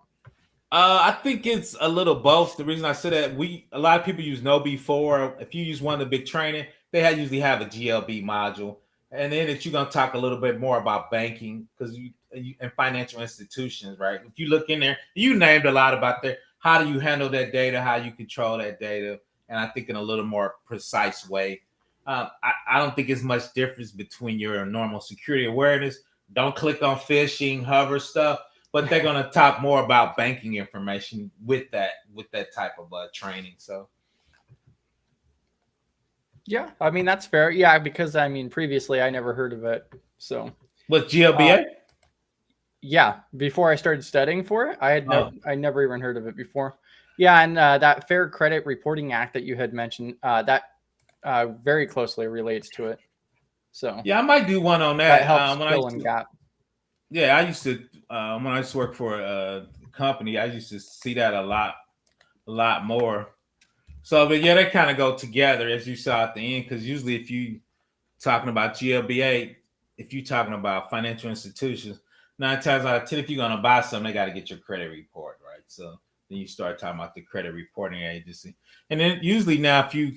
S1: I think it's a little both. The reason I said that, a lot of people use No-B4. If you use one of the big training, they usually have a GLB module, and then you're gonna talk a little bit more about banking because you and financial institutions, right? If you look in there, you named a lot about there. How do you handle that data? How you control that data? And I think in a little more precise way. I don't think it's much difference between your normal security awareness. Don't click on phishing, hover stuff, but they're gonna talk more about banking information with that type of training. So
S2: yeah, I mean that's fair. Yeah, because I mean previously I never heard of it. So
S1: with GLBA,
S2: yeah, before I started studying for it, I never even heard of it before. Yeah, and that Fair Credit Reporting Act that you had mentioned, that very closely relates to it. So
S1: yeah, I might do one on that.
S2: That helps fill in gap.
S1: Yeah, I used to when I used to work for a company, I used to see that a lot more. So, but yeah, they kind of go together as you saw at the end, because usually if you talking about GLBA, if you're talking about financial institutions, 9 times out of 10, if you're gonna buy something, they got to get your credit report, right? So then you start talking about the credit reporting agency, and then usually now if you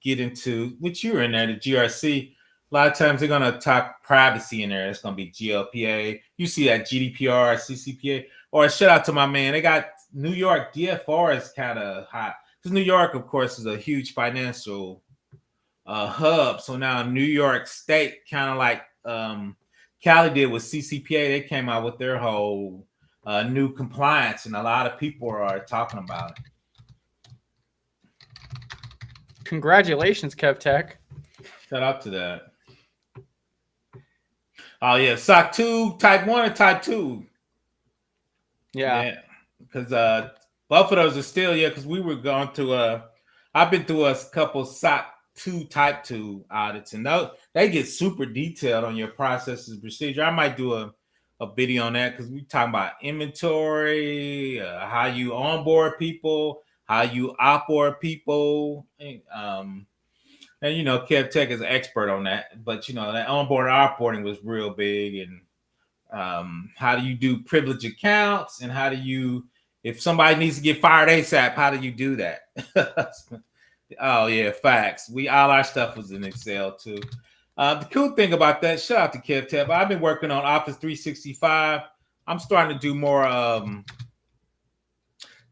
S1: get into which you're in there, the GRC. A lot of times they're gonna talk privacy in there. It's gonna be GLPA. You see that GDPR, CCPA, or shout out to my man. They got New York DFR is kind of hot because New York, of course, is a huge financial hub. So now New York State kind of like Cali did with CCPA. They came out with their whole new compliance, and a lot of people are talking about it.
S2: Congratulations, KevTech.
S1: Shout out to that. Oh yeah, SOC 2, Type 1 and Type 2.
S2: Yeah.
S1: Because both of those are still, because we were going to I've been through a couple SOC 2 Type 2 audits, and they get super detailed on your processes and procedure. I might do a video on that because we talking about inventory, how you onboard people, how you offboard people, and KevTech is an expert on that. But that onboard offboarding was real big, and how do you do privilege accounts, and how do you, if somebody needs to get fired ASAP, how do you do that? Oh yeah, facts. All our stuff was in Excel too. The cool thing about that, shout out to KevTech, I've been working on Office 365. I'm starting to do more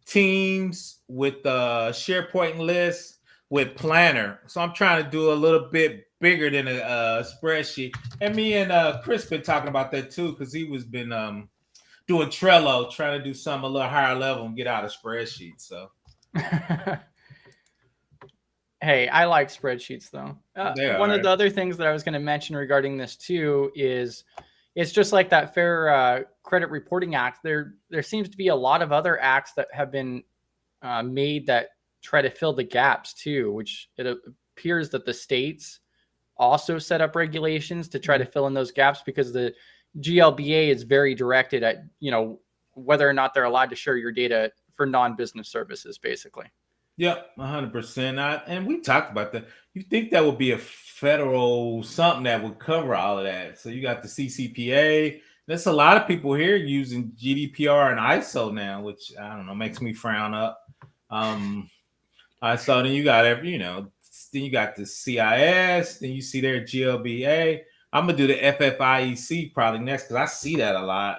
S1: Teams with SharePoint lists with Planner. So I'm trying to do a little bit bigger than a spreadsheet. And me and Chris been talking about that too, because he was been doing Trello, trying to do something a little higher level and get out of spreadsheets. So
S2: hey, I like spreadsheets though. One of the other things that I was going to mention regarding this too is it's just like that Fair Credit Reporting Act. There seems to be a lot of other acts that have been made that try to fill the gaps too, which it appears that the states also set up regulations to try to fill in those gaps, because the GLBA is very directed at, whether or not they're allowed to share your data for non-business services, basically.
S1: Yep, 100%. And we talked about that. You think that would be a federal something that would cover all of that? So you got the CCPA. There's a lot of people here using GDPR and ISO now, which I don't know, makes me frown up. So then you got then you got the CIS, then you see their GLBA. I'm gonna do the FFIEC probably next because I see that a lot.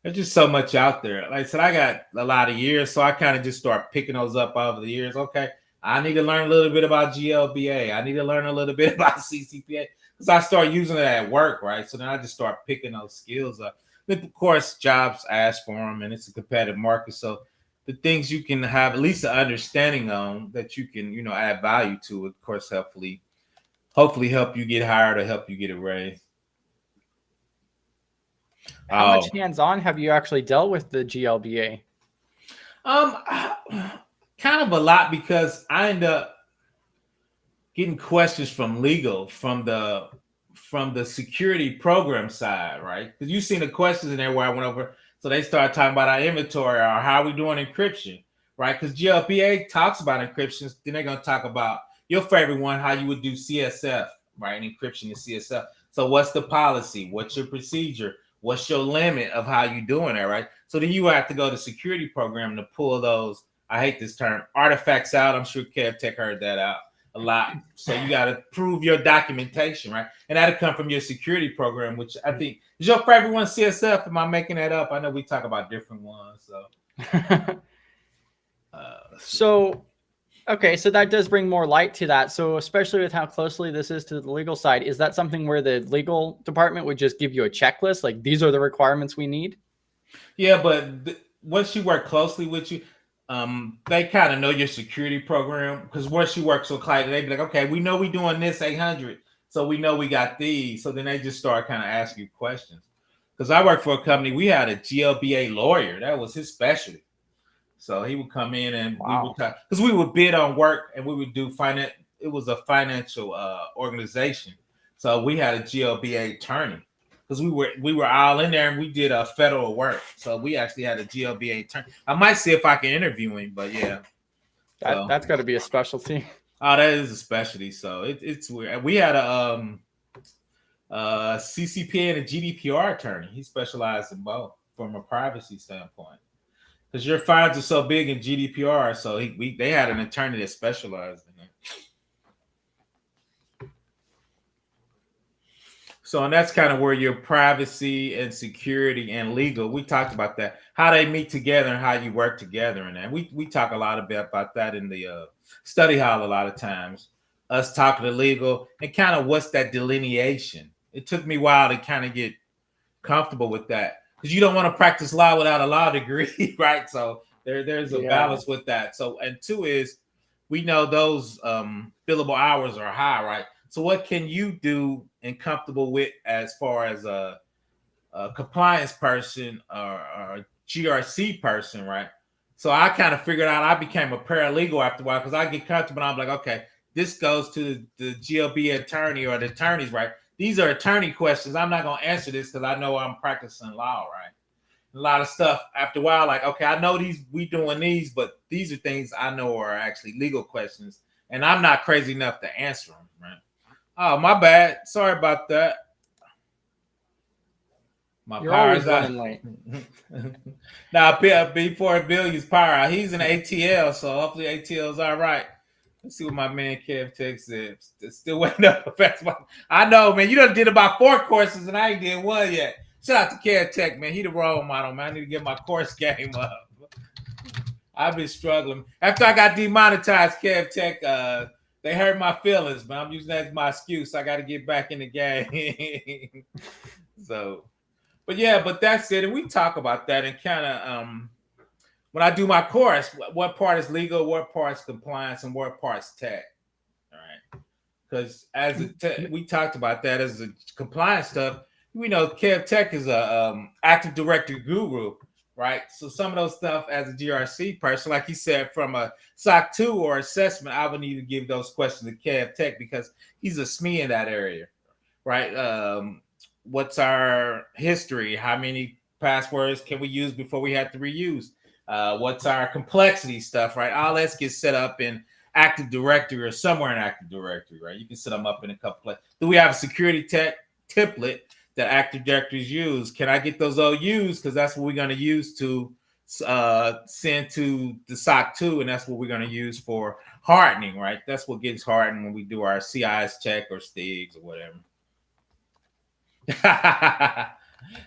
S1: There's just so much out there. Like I said, I got a lot of years, so I kind of just start picking those up over the years. Okay, I need to learn a little bit about GLBA. I need to learn a little bit about CCPA because I start using it at work, right? So then I just start picking those skills up. Then of course, jobs ask for them, and it's a competitive market, so the things you can have at least an understanding on that you can, add value to, of course, hopefully help you get hired or help you get a raise.
S2: How much hands-on have you actually dealt with the GLBA?
S1: Kind of a lot, because I end up getting questions from legal, from the security program side, right? Because you've seen the questions in there where I went over. So they start talking about our inventory or how we doing encryption, right? Because GLBA talks about encryption. Then they're going to talk about your favorite one, how you would do CSF, right? And encryption in CSF. So what's the policy? What's your procedure? What's your limit of how you doing that, right? So then you have to go to security program to pull those, I hate this term, artifacts out. I'm sure KevTech heard that out a lot. So you got to prove your documentation, right? And that'll come from your security program, which I think is your favorite one, CSF. Am I making that up? I know we talk about different ones. So,
S2: okay, so that does bring more light to that. So especially with how closely this is to the legal side, is that something where the legal department would just give you a checklist? Like, these are the requirements we need?
S1: Yeah, but once you work closely with you, they kind of know your security program, because once you work so closely, they be like, okay, we know we doing this 800, so we know we got these. So then they just start kind of asking you questions. Because I worked for a company, we had a GLBA lawyer. That was his specialty. So he would come in and we would talk, because we would bid on work and we would do finance. It was a financial organization. So we had a GLBA attorney, because we were all in there and we did a federal work. So we actually had a GLBA attorney. I might see if I can interview him, but yeah.
S2: That's got to be a specialty.
S1: Oh, that is a specialty. So it's weird. We had a CCPA and a GDPR attorney. He specialized in both from a privacy standpoint. Because your fines are so big in GDPR, so they had an attorney that specialized in it. So, and that's kind of where your privacy and security and legal, we talked about that, how they meet together and how you work together. And that we talk a lot about that in the study hall a lot of times, us talking to legal and kind of what's that delineation, it took me a while to kind of get comfortable with that, because you don't want to practice law without a law degree, right? So there's a balance with that. So, and two is, we know those billable hours are high, right? So what can you do and comfortable with as far as a compliance person or a GRC person, right? So I kind of figured out, I became a paralegal after a while, because I get comfortable and I'm like, okay, this goes to the GLB attorney or the attorneys, right? These are attorney questions. I'm not going to answer this because I know I'm practicing law, right? A lot of stuff after a while, like, okay, I know we doing these, but these are things I know are actually legal questions, and I'm not crazy enough to answer them, right? Oh, my bad. Sorry about that. My
S2: You're
S1: power's
S2: always running late.
S1: Now, before Billy's power, he's an ATL, so hopefully ATL's all right. Let's see what my man Kev Tech said. Still waiting up. I know, man. You done did about 4 courses, and I ain't did one yet. Shout out to Kev Tech, man. He the role model, man. I need to get my course game up. I've been struggling. After I got demonetized, Kev Tech, they hurt my feelings, man. I'm using that as my excuse. I got to get back in the game. So, but yeah, but that's it. And we talk about that and kind of when I do my course, what part is legal, what part's compliance, and what part's tech. All right. Because we talked about that as a compliance stuff. We know Kev Tech is a active directory guru, right? So some of those stuff as a GRC person, like he said, from a SOC 2 or assessment, I would need to give those questions to Kev Tech because he's a SME in that area, right? What's our history? How many passwords can we use before we have to reuse? What's our complexity stuff, right? All that gets set up in Active Directory or somewhere in Active Directory, right? You can set them up in a couple places. Do we have a security tech template that Active Directories use? Can I get those OUs? Because that's what we're going to use to send to the SOC 2, and that's what we're going to use for hardening, right? That's what gets hardened when we do our CIS check or STIGs or whatever.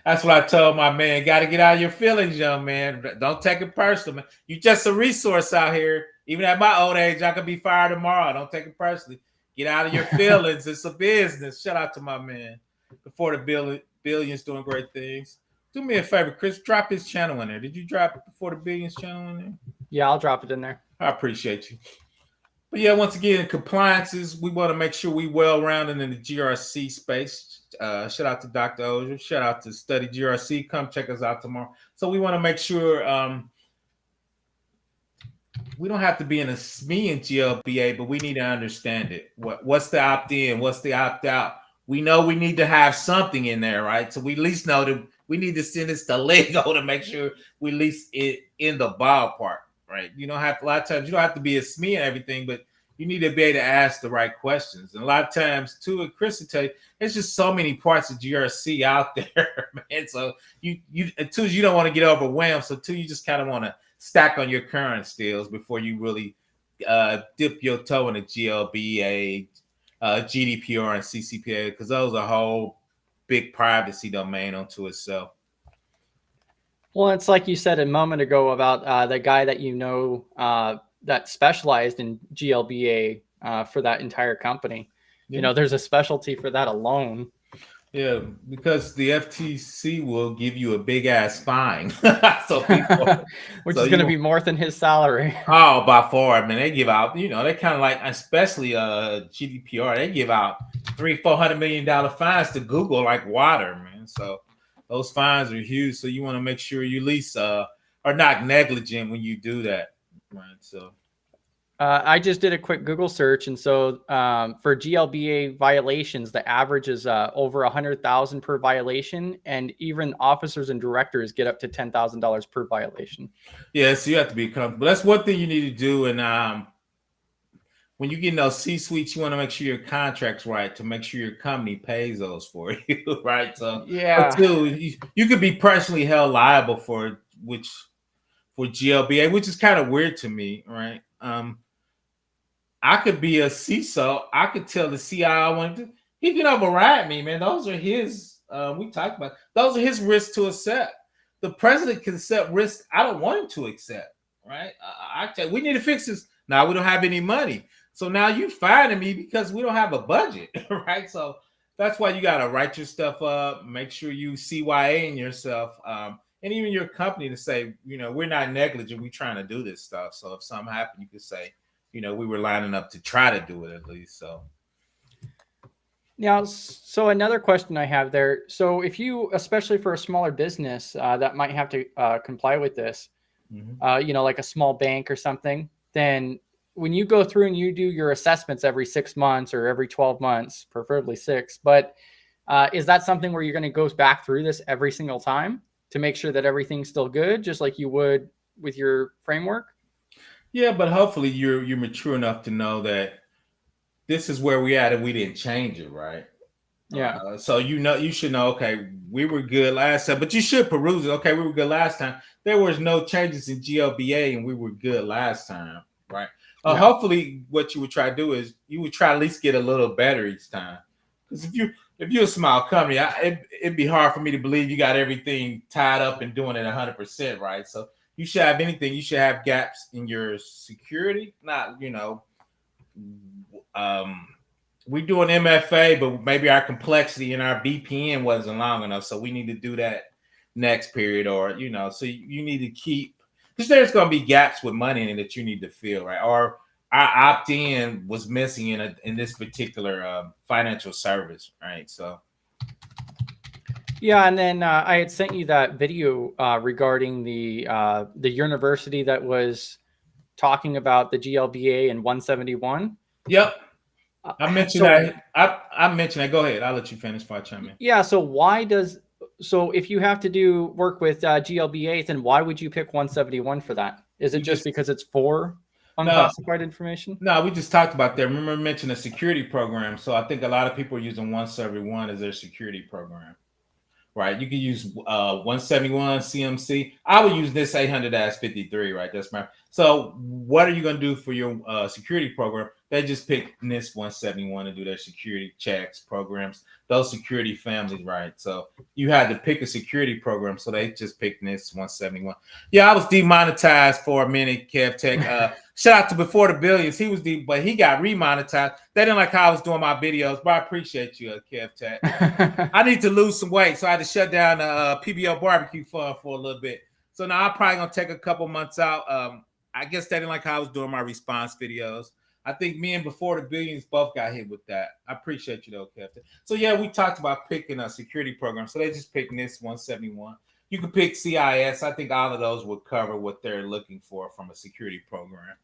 S1: That's what I told my man. Got to get out of your feelings, young man. Don't take it personal, man. You just a resource out here. Even at my old age, I could be fired tomorrow. Don't take it personally. Get out of your feelings. It's a business. Shout out to my man. Before the Billions doing great things. Do me a favor, Chris. Drop his channel in there. Did you drop it Before the Billions channel in there?
S2: Yeah, I'll drop it in there.
S1: I appreciate you. But yeah, once again, compliances, we want to make sure we well-rounded in the GRC space. Shout out to Dr. Ozier. Shout out to Study GRC. Come check us out tomorrow. So we want to make sure we don't have to be in a SME in GLBA, but we need to understand it. What's the opt-in? What's the opt-out? We know we need to have something in there, right? So we at least know that we need to send this to Lego to make sure we at least in the ballpark, right? You don't have, a lot of times you don't have to be a SME and everything, but you need to be able to ask the right questions. And a lot of times, too, and Chris will tell you, there's just so many parts of GRC out there, man. So you two, you don't want to get overwhelmed. So two, you just kind of want to stack on your current skills before you really dip your toe in the GLBA, GDPR, and CCPA, because those are a whole big privacy domain unto itself.
S2: Well, it's like you said a moment ago about the guy that you know that specialized in GLBA for that entire company. Yeah. You know, there's a specialty for that alone.
S1: Yeah, because the FTC will give you a big ass fine. So people,
S2: which is going to be more than his salary.
S1: Oh, by far. I mean, they give out, you know, they kind of like, especially GDPR, they give out $300-400 million fines to Google like water, man. So those fines are huge. So you want to make sure you at least are not negligent when you do that. Right. So
S2: I just did a quick Google search, and so for GLBA violations, the average is over 100,000 per violation, and even officers and directors get up to $10,000 per violation.
S1: Yeah, so you have to be comfortable. That's one thing you need to do, and when you get in those C-suites, you want to make sure your contract's right to make sure your company pays those for you, right? So
S2: yeah,
S1: too, you could be personally held liable for GLBA, which is kind of weird to me, right? I could be a CISO. I could tell the CIO he can override me, man. Those are his. We talked about those are his risks to accept. The president can accept risks I don't want him to accept, right? I tell you, we need to fix this. Now we don't have any money, so now you firing me because we don't have a budget, right? So That's why you gotta write your stuff up. Make sure you CYA in yourself, and even your company to say, we're not negligent. We're trying to do this stuff. So if something happened, you could say, we were lining up to try to do it at least. So.
S2: Now, so another question I have there. So if you, especially for a smaller business that might have to comply with this, like a small bank or something, then when you go through and you do your assessments every 6 months or every 12 months, preferably 6, but is that something where you're going to go back through this every single time to make sure that everything's still good, just like you would with your framework?
S1: Yeah, but hopefully you're mature enough to know that this is where we at and we didn't change it, right?
S2: Yeah.
S1: So you should know, okay, we were good last time, but you should peruse it. Okay, we were good last time. There was no changes in GLBA and we were good last time, right? Hopefully what you would try to do is you would try to at least get a little better each time. Because if you're a small company, it'd be hard for me to believe you got everything tied up and doing it 100%, right? So you should have anything. You should have gaps in your security, not, we do an MFA, but maybe our complexity and our BPN wasn't long enough. So we need to do that next period, or, so you need to keep, because there's going to be gaps with money in it that you need to fill, right? Or our opt-in was missing in this particular financial service, right? So.
S2: Yeah, and then I had sent you that video regarding the university that was talking about the GLBA and 171.
S1: Yep. I mentioned that. I mentioned that. Go ahead. I'll let you finish before I chime in.
S2: Yeah. So if you have to do work with GLBA, then why would you pick 171 for that? Is it just because it's for unclassified information?
S1: No, we just talked about that. Remember, I mentioned a security program. So I think a lot of people are using 171 as their security program. Right, you can use 171 CMC. I would use this 800-53. Right, that's my. So, what are you going to do for your security program? They just pick NIST 171 to do their security checks, programs, those security families, right? So you had to pick a security program, so they just picked NIST 171. Yeah, I was demonetized for a minute, KevTech. Shout out to Before the Billions. But he got remonetized. They didn't like how I was doing my videos, but I appreciate you, KevTech. I need to lose some weight, so I had to shut down the PBL barbecue fund for a little bit. So now I'm probably gonna take a couple months out. I guess they didn't like how I was doing my response videos. I think me and Before the Billions both got hit with that. I appreciate you though, Captain. So yeah, we talked about picking a security program. So they just picked NIST 171. You can pick CIS. I think all of those would cover what they're looking for from a security program.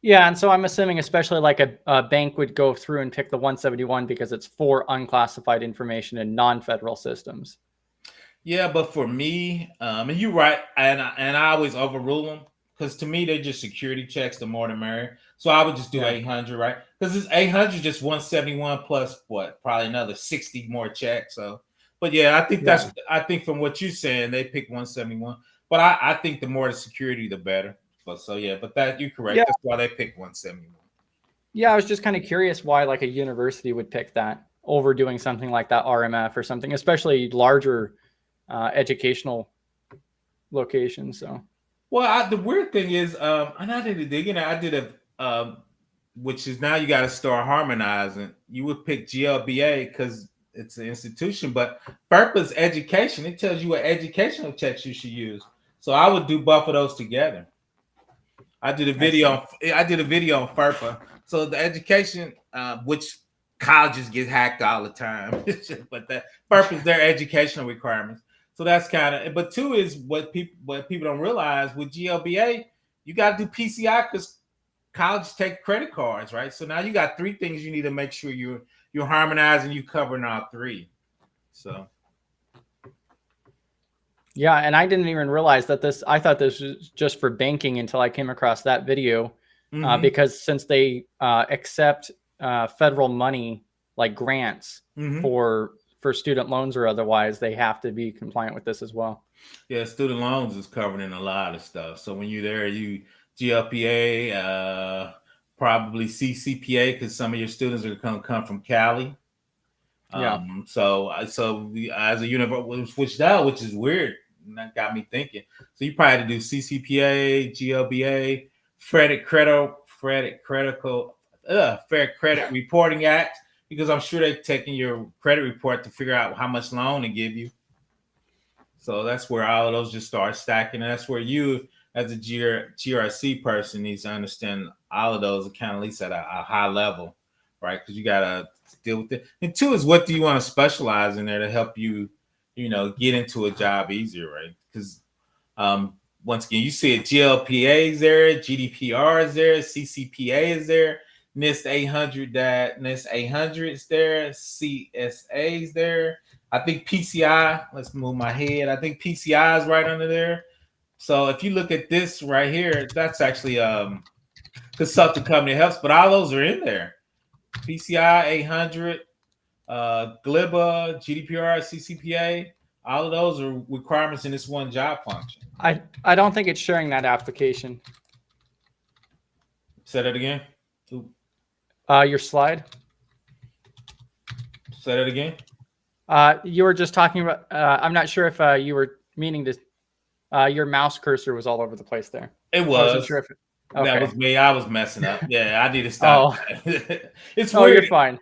S2: Yeah, and so I'm assuming especially like a bank would go through and pick the 171 because it's for unclassified information in non-federal systems.
S1: Yeah, but for me, and you're right, and I always overrule them. Because to me, they're just security checks, the more the merrier. So I would just do 800, right? Because it's 800 just 171 plus what? Probably another 60 more checks. So, but yeah, I think I think from what you're saying, they pick 171. But I think the more the security, the better. But that you're correct.
S2: Yeah.
S1: That's why they pick 171.
S2: Yeah, I was just kind of curious why like a university would pick that over doing something like that RMF or something, especially larger educational locations. So.
S1: Well, the weird thing is, and I did a dig in. I did which is now you got to start harmonizing. You would pick GLBA because it's an institution, but FERPA's education. It tells you what educational checks you should use. So I would do both of those together. I did a video on FERPA. So the education, which colleges get hacked all the time, but that FERPA is their educational requirements. So that's kind of, but two is what people don't realize with GLBA, you got to do PCI because colleges take credit cards, right? So now you got 3 things you need to make sure you're harmonizing, you covering all 3. So.
S2: Yeah, and I didn't even realize that I thought this was just for banking until I came across that video, because since they accept federal money like grants for student loans or otherwise, they have to be compliant with this as well.
S1: Yeah, student loans is covered in a lot of stuff. So when you're there, you GLPA, probably CCPA because some of your students are going to come from Cali. So we, as a university, switched out, which is weird. And that got me thinking. So you probably had to do CCPA, GLBA, Fredit Critical, Fair Credit Reporting Act, because I'm sure they're taking your credit report to figure out how much loan to give you. So that's where all of those just start stacking. And that's where you, as a GRC person, needs to understand all of those account at least at a high level, right? Because you got to deal with it. And two is, what do you want to specialize in there to help you, get into a job easier, right? Because once again, you see it, GLPA is there, GDPR is there, CCPA is there, NIST 800, NIST 800 is there, CSA is there. I think PCI, let's move my head. I think PCI is right under there. So if you look at this right here, that's actually consulting company helps, but all those are in there. PCI 800, GLBA, GDPR, CCPA, all of those are requirements in this one job function.
S2: I don't think it's sharing that application.
S1: Say that again.
S2: Your slide.
S1: Say that again.
S2: You were just talking about, I'm not sure if you were meaning to, your mouse cursor was all over the place there.
S1: It was.
S2: I wasn't sure if
S1: okay. That was me. I was messing up. Yeah, I need to stop. It's weird.
S2: Oh, you're fine.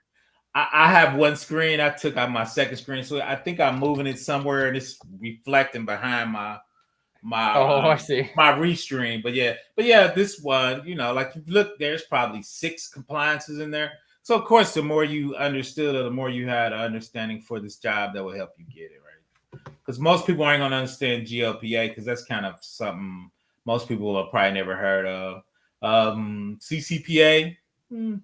S1: I have one screen. I took out my second screen, so I think I'm moving it somewhere, and it's reflecting behind my
S2: I see.
S1: My restream. But yeah, this one, like you look, there's probably 6 compliances in there. So of course, the more you understood, or the more you had an understanding for this job, that will help you get it right. Because most people aren't going to understand GLPA, because that's kind of something most people have probably never heard of. CCPA,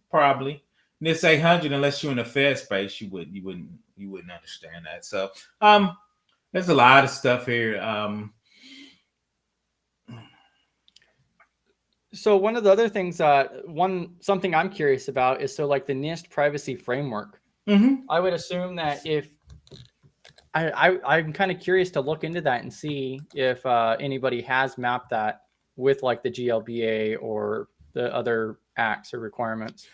S1: probably. NIST 800, unless you're in the Fed space, you wouldn't understand that. So there's a lot of stuff here.
S2: So one of the other things, something I'm curious about is, so like the NIST privacy framework.
S1: Mm-hmm.
S2: I would assume that if I'm kind of curious to look into that and see if anybody has mapped that with like the GLBA or the other acts or requirements.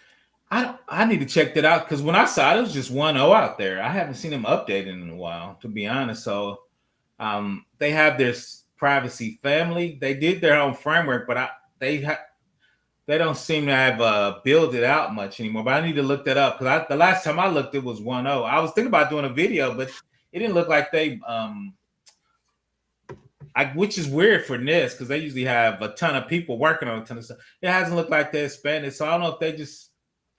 S1: I need to check that out, because when I saw it, it was just 1.0 out there. I haven't seen them updated in a while, to be honest. So they have their privacy family. They did their own framework, but they don't seem to have built it out much anymore. But I need to look that up, because the last time I looked, it was 1.0. I was thinking about doing a video, but it didn't look like they which is weird for NIST, because they usually have a ton of people working on a ton of stuff. It hasn't looked like they expanded. So I don't know if they just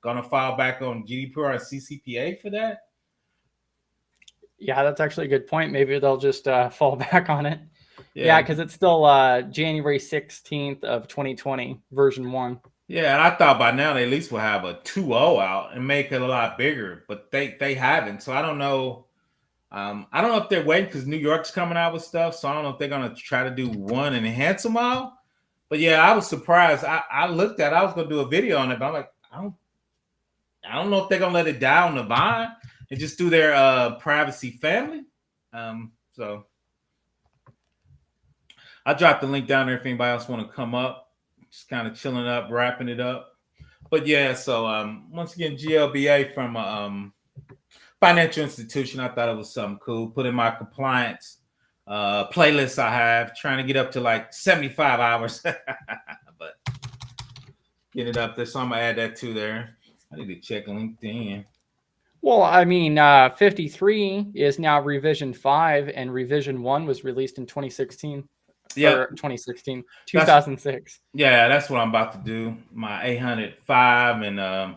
S1: gonna fall back on GDPR or CCPA for that.
S2: Yeah, that's actually a good point. Maybe they'll just fall back on it. Yeah, because it's still January 16th of 2020, version 1.
S1: Yeah, and I thought by now they at least will have a 2.0 out and make it a lot bigger, but they haven't. So I don't know. I don't know if they're waiting because New York's coming out with stuff. So I don't know if they're gonna try to do one and enhance them all. But yeah, I was surprised. I looked at it, I was gonna do a video on it, but I'm like, I don't know if they're gonna let it die on the vine and just do their privacy family. So I dropped the link down there if anybody else want to come up. Just kind of chilling up, wrapping it up. But yeah, so once again, GLBA from a financial institution. I thought it was something cool. Put in my compliance playlist I have, trying to get up to like 75 hours. But get it up there. So I'm gonna add that to there. I need to check LinkedIn.
S2: Well, I mean, 53 is now revision 5, and revision 1 was released in 2016. Yeah, 2006.
S1: That's what I'm about to do. My 805, and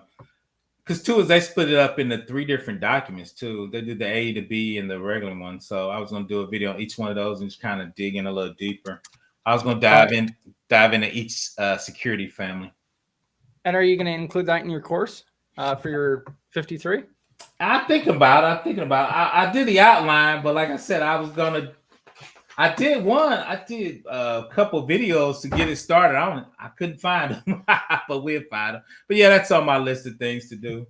S1: because 2 is they split it up into 3 different documents too. They did the A, the B, and the regular one. So I was gonna do a video on each one of those and just kind of dig in a little deeper. I was gonna dive into each security family.
S2: And are you going to include that in your course for your 53?
S1: I'm thinking about it. I did the outline, but like I said, I did a couple videos to get it started. I couldn't find them, but we'll find them. But yeah, that's on my list of things to do.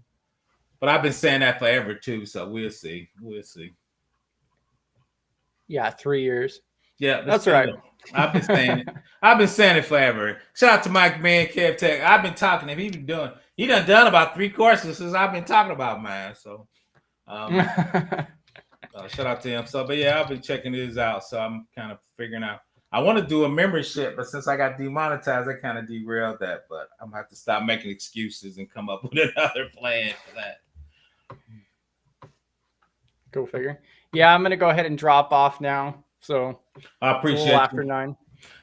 S1: But I've been saying that forever too, so we'll see. Yeah,
S2: 3 years.
S1: Yeah,
S2: that's right.
S1: I've been saying it forever. Shout out to Mike Man, Kev Tech. I've been talking to him. He done about 3 courses since I've been talking about mine. So shout out to him. So, but yeah, I've been checking this out. So I'm kind of figuring out. I want to do a membership, but since I got demonetized, I kind of derailed that. But I'm gonna have to stop making excuses and come up with another plan for that.
S2: Go figure. Yeah, I'm gonna go ahead and drop off now. So
S1: I
S2: it's a
S1: appreciate
S2: little
S1: you.
S2: after 9.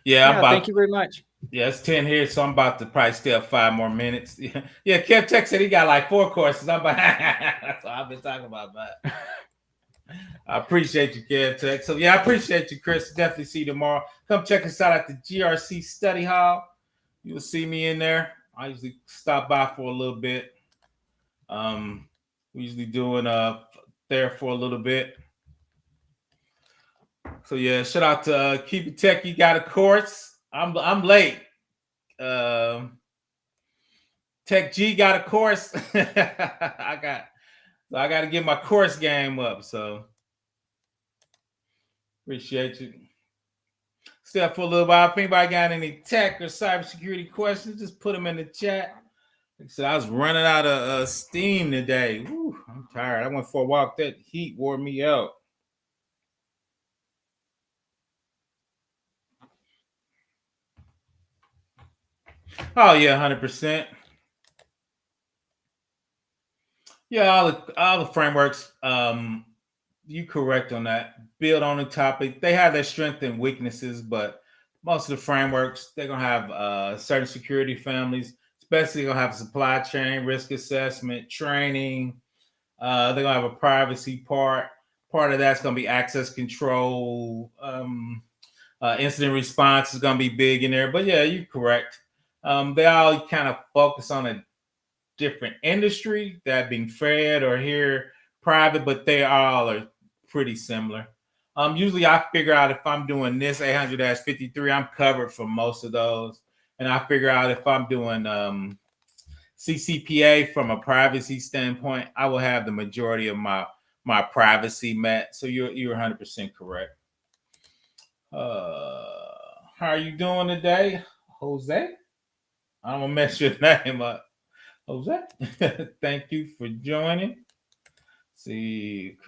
S1: Yeah, I'm
S2: Yeah,
S1: about.
S2: thank you very much.
S1: Yeah, it's 10 here, so I'm about to probably stay up 5 more minutes. Yeah, Kev Tech said he got like 4 courses. I'm about. That's what I've been talking about. But I appreciate you, Kev Tech. So yeah, I appreciate you, Chris. Definitely see you tomorrow. Come check us out at the GRC Study Hall. You'll see me in there. I usually stop by for a little bit. We usually doing there for a little bit. So yeah, shout out to Keep It Tech. You got a course. I'm late. Tech G got a course. I got to get my course game up. So appreciate you. Stay up for a little while. If anybody got any tech or cybersecurity questions, just put them in the chat. Like I said, I was running out of steam today. Whew, I'm tired. I went for a walk. That heat wore me out. Oh yeah, 100%. Yeah, all the frameworks. You correct on that. Build on the topic. They have their strengths and weaknesses, but most of the frameworks they're gonna have certain security families. Especially gonna have supply chain risk assessment, training. They're gonna have a privacy part. Part of that's gonna be access control. Incident response is gonna be big in there. But yeah, you're correct. They all kind of focus on a different industry that being fed or here private, but they all are pretty similar. Usually I figure out if I'm doing this 800-53, I'm covered for most of those. And I figure out if I'm doing CCPA from a privacy standpoint, I will have the majority of my privacy met. So you're 100% correct. How are you doing today, Jose? I'm gonna mess your name up. Jose, thank you for joining. See,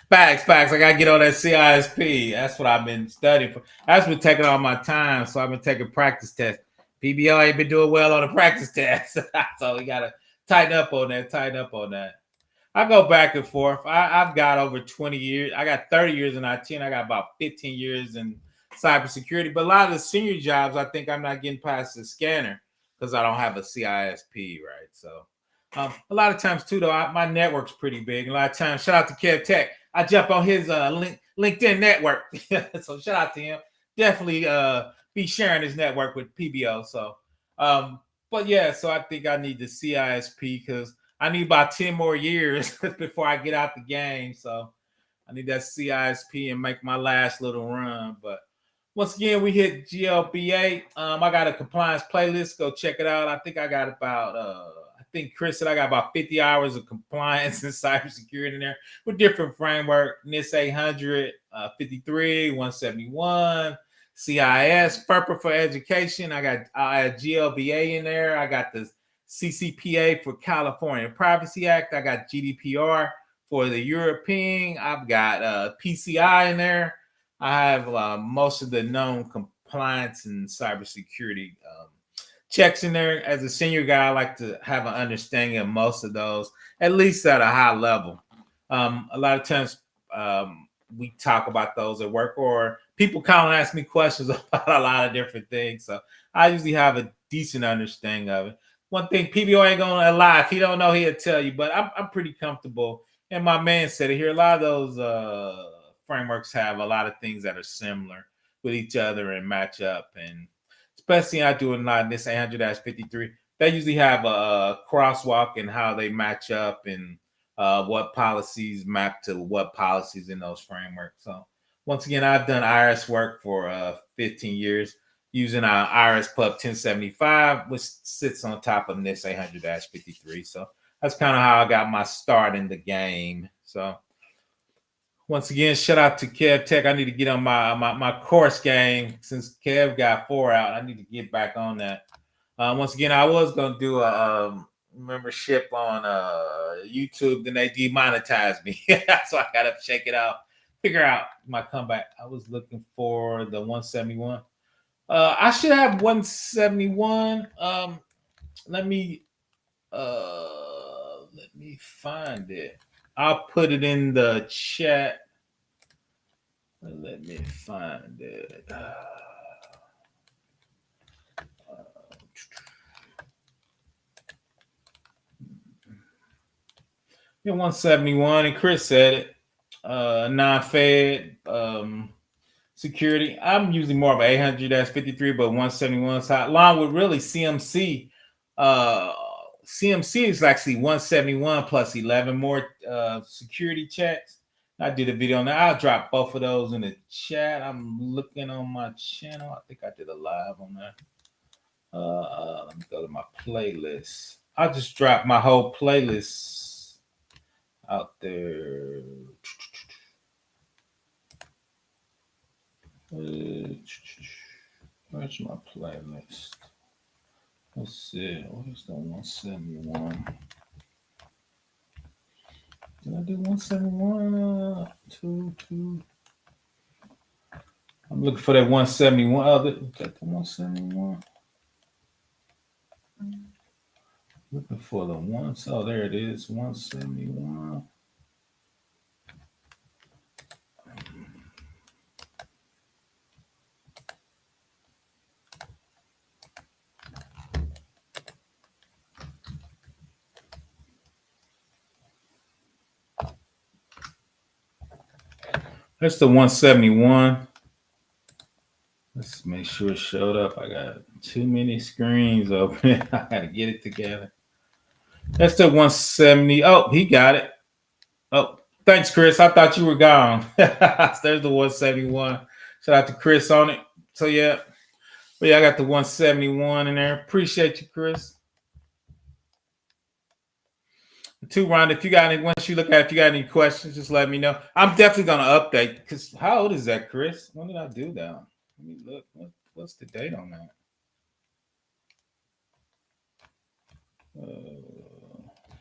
S1: facts. I gotta get on that CISP. That's what I've been studying for. That's been taking all my time. So I've been taking practice tests. PBO ain't been doing well on the practice test. So we gotta tighten up on that. I go back and forth. I've got over 20 years. I got 30 years in IT, and I got about 15 years in cybersecurity. But a lot of the senior jobs, I think I'm not getting past the scanner because I don't have a CISP, right? So a lot of times too, though, my network's pretty big. A lot of times, shout out to Kev Tech. I jump on his LinkedIn network. So shout out to him. Definitely be sharing his network with PBO. So, but yeah, so I think I need the CISP because I need about 10 more years before I get out the game. So I need that CISP and make my last little run. But once again, we hit GLB Act. I got a compliance playlist. Go check it out. I think I got about, I think Chris said I got about 50 hours of compliance and cybersecurity in there with different framework. NIST 800, 53, 171, CIS, FERPA for education. I got GLBA in there. I got the CCPA for California Privacy Act. I got GDPR for the European. I've got PCI in there. I have most of the known compliance and cybersecurity checks in there. As a senior guy, I like to have an understanding of most of those, at least at a high level. A lot of times we talk about those at work, or people come and ask me questions about a lot of different things. So I usually have a decent understanding of it. One thing, PBO ain't gonna lie. If he don't know, he'll tell you. But I'm pretty comfortable. And my man said it here. A lot of those frameworks have a lot of things that are similar with each other and match up. And especially I do a lot in this 800-53. They usually have a crosswalk in how they match up and what policies map to what policies in those frameworks. So once again, I've done IRS work for 15 years using our IRS Pub 1075, which sits on top of NIST 800-53. So that's kind of how I got my start in the game. So once again, shout out to Kev Tech. I need to get on my course game. Since Kev got 4 out, I need to get back on that. Once again, I was going to do a membership on YouTube. Then they demonetized me. So I got to check it out. figure out my comeback. I was looking for the 171. I should have 171. Let me find it. I'll put it in the chat. Let me find it. Yeah, 171, and Chris said it. Non-Fed security. I'm using more of 800-53, but 171 side, along with really CMC. CMC is actually 171 plus 11 more security checks. I did a video on that. I'll drop both of those in the chat. I'm looking on my channel. I think I did a live on that. Let me go to my playlist. I'll just drop my whole playlist out there. Where's my playlist? Let's see. Where's the 171? Did I do 171? Two. I'm looking for that 171. Oh, is that the 171? Looking for the ones. Oh, there it is. 171. That's the 171. Let's make sure it showed up. I got too many screens open. I got to get it together. That's the 170. Oh, he got it. Oh, thanks, Chris. I thought you were gone. There's the 171. Shout out to Chris on it. So, yeah. But yeah, I got the 171 in there. Appreciate you, Chris. Two round. If you got any, once you look at it, if you got any questions, just let me know. I'm definitely gonna update because how old is that, Chris? When did I do that? Let me look. What's the date on that?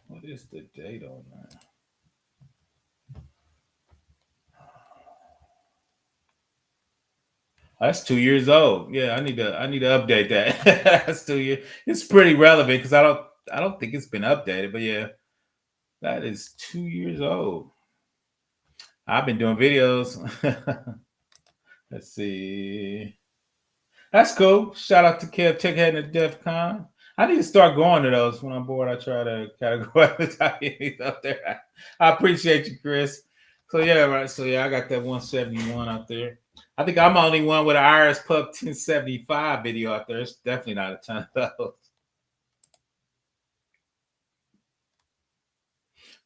S1: What is the date on that? That's 2 years old. Yeah, I need to update that. That's 2 years. It's pretty relevant because I don't think it's been updated. But yeah, that is 2 years old. I've been doing videos. Let's see. That's cool. Shout out to Kev Tech Head and DEF CON. I need to start going to those when I'm bored. I try to kind of go out there. I appreciate you, Chris. So yeah, right. So yeah, I got that 171 out there. I think I'm the only one with an Iris Pub 1075 video out there. It's definitely not a ton of those.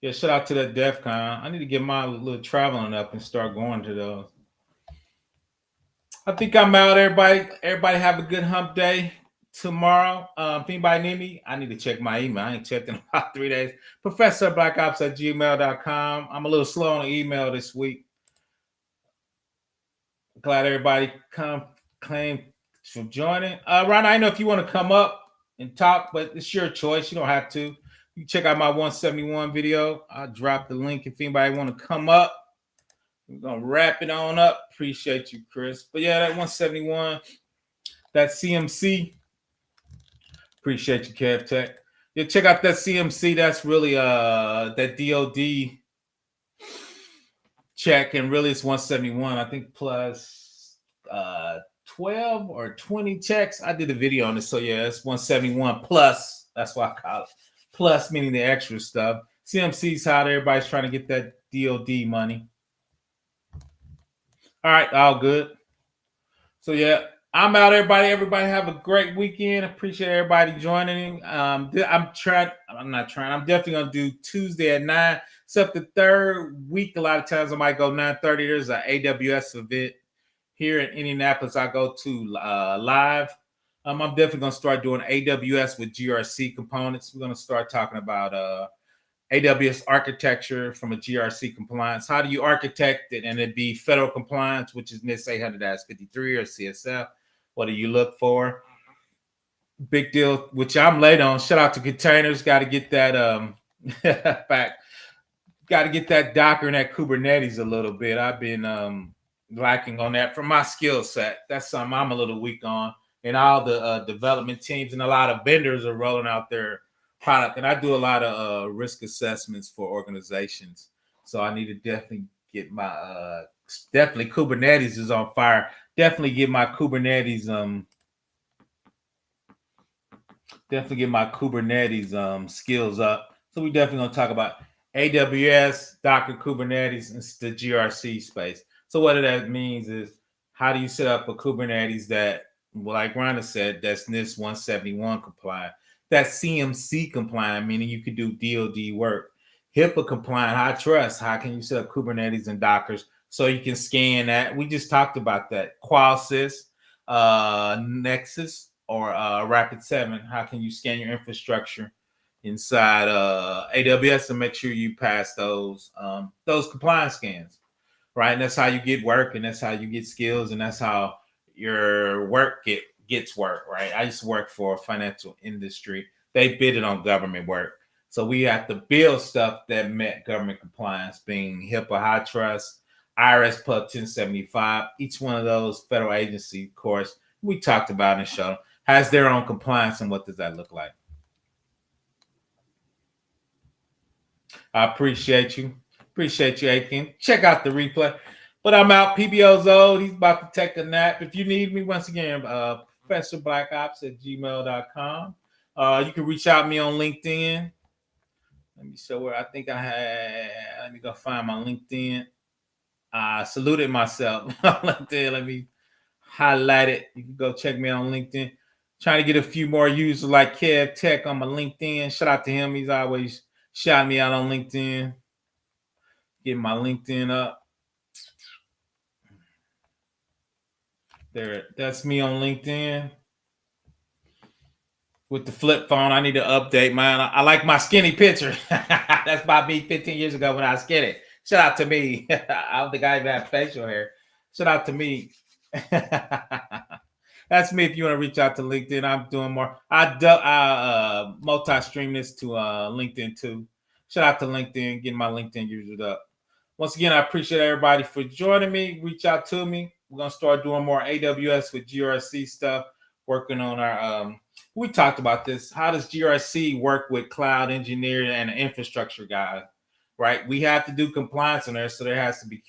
S1: Yeah, shout out to that DEF CON. I need to get my little traveling up and start going to those. I think I'm out, everybody. Everybody have a good hump day tomorrow. If anybody need me, I need to check my email. I ain't checked in about 3 days. ProfessorBlackOps@gmail.com. I'm a little slow on email this week. Glad everybody claim for joining. Ron, I know if you want to come up and talk, but it's your choice. You don't have to. You check out my 171 video. I'll drop the link if anybody want to come up. We're going to wrap it on up. Appreciate you, Chris. But yeah, that 171, that CMC. Appreciate you, Kev Tech. Yeah, check out that CMC. That's really that DOD check. And really it's 171, I think, plus 12 or 20 checks. I did a video on this. So yeah, it's 171 plus. That's why I call it. Plus, meaning the extra stuff. CMC's how everybody's trying to get that DOD money. All right, all good. So yeah, I'm out, everybody. Everybody have a great weekend. Appreciate everybody joining. I'm definitely gonna do Tuesday at 9. Except the third week, a lot of times I might go 9:30. There's an AWS event here in Indianapolis. I go to live. I'm definitely gonna start doing AWS with GRC components. We're gonna start talking about AWS architecture from a GRC compliance. How do you architect it and it be federal compliance, which is NIST 800-53 or CSF? What do you look for? Big deal, which I'm late on. Shout out to containers. Got to get that back. got to get that Docker and that Kubernetes a little bit. I've been lacking on that from my skill set. That's something I'm a little weak on. And all the development teams and a lot of vendors are rolling out their product. And I do a lot of risk assessments for organizations. So I need to definitely get my definitely Kubernetes is on fire. Definitely get my Kubernetes skills up. So we definitely gonna talk about AWS, Docker, Kubernetes, and the GRC space. So what that means is how do you set up a Kubernetes that, well, like Rhonda said, that's NIST 171 compliant, that's CMC compliant, meaning you could do DoD work, HIPAA compliant, high trust. How can you set up Kubernetes and Dockers so you can scan that? We just talked about that. Qualsys, Nexus, or Rapid7. How can you scan your infrastructure inside AWS and make sure you pass those compliance scans, right? And that's how you get work, and that's how you get skills, and that's how your work gets work, right? I used to work for a financial industry. They bid it on government work. So we have to build stuff that met government compliance, being HIPAA, high trust, IRS Pub 1075. Each one of those federal agency, of course, we talked about and showed has their own compliance, and what does that look like? I appreciate you. Appreciate you, Aiken. Check out the replay. But I'm out. PBO's old. He's about to take a nap. If you need me, once again, ProfessorBlackOps at gmail.com. You can reach out to me on LinkedIn. Let me show where I think I had. Let me go find my LinkedIn. I saluted myself on LinkedIn. Let me highlight it. You can go check me on LinkedIn. Trying to get a few more users like Kev Tech on my LinkedIn. Shout out to him. He's always shouting me out on LinkedIn. Getting my LinkedIn up. There, that's me on LinkedIn. With the flip phone, I need to update mine. I like my skinny picture. That's about me 15 years ago when I was skinny. Shout out to me. I don't think I even have facial hair. Shout out to me. That's me. If you want to reach out to LinkedIn, I'm doing more. I multi-stream this to LinkedIn too. Shout out to LinkedIn, getting my LinkedIn users up. Once again, I appreciate everybody for joining me. Reach out to me. We're gonna start doing more AWS with GRC stuff. Working on our we talked about this. How does GRC work with cloud engineering and infrastructure guys? Right, we have to do compliance on there, so there has to be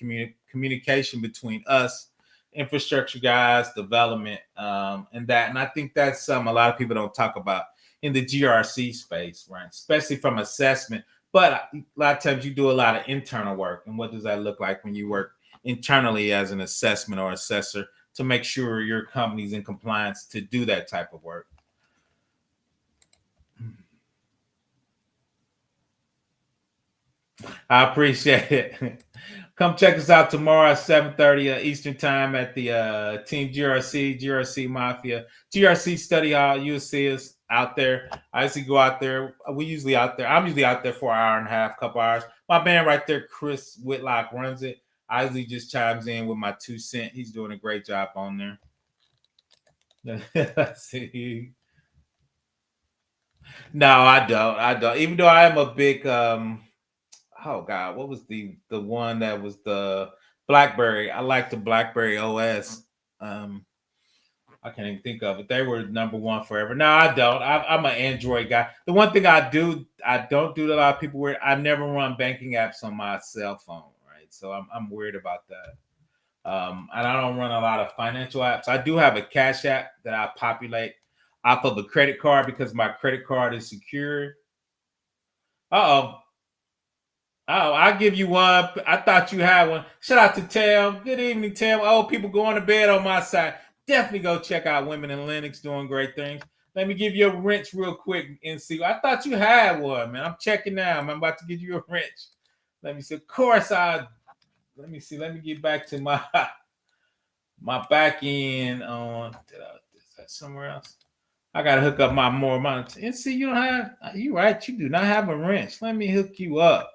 S1: communication between us, infrastructure guys, development, and that. And I think that's something a lot of people don't talk about in the GRC space, right? Especially from assessment. But a lot of times you do a lot of internal work. And what does that look like when you work internally as an assessment or assessor to make sure your company's in compliance to do that type of work? I appreciate it. Come check us out tomorrow at 7:30 Eastern time at the Team GRC Mafia, GRC Study Hall. You'll see us out there. I usually go out there. I'm usually out there for an hour and a half, couple hours. My man right there, Chris Whitlock, runs it. I usually just chimes in with my 2 cents. He's doing a great job on there. Let's see. No, I don't. Even though I am a big oh God, what was the one that was the BlackBerry? I like the BlackBerry OS. I can't even think of it. They were number one forever. No, I don't. I'm an Android guy. The one thing I don't do that a lot of people wear. I never run banking apps on my cell phone, right? So I'm worried about that. And I don't run a lot of financial apps. I do have a cash app that I populate off of a credit card because my credit card is secure. Uh-oh. Oh, I'll give you one. I thought you had one. Shout out to Tam. Good evening, Tam. Oh, people going to bed on my side. Definitely go check out Women in Linux doing great things. Let me give you a wrench real quick and see. I thought you had one, man. I'm checking now. I'm about to give you a wrench. Let me see. Of course, let me see. Let me get back to my back end on. Is that somewhere else? I gotta hook up my and see. You don't have. You right. You do not have a wrench. Let me hook you up.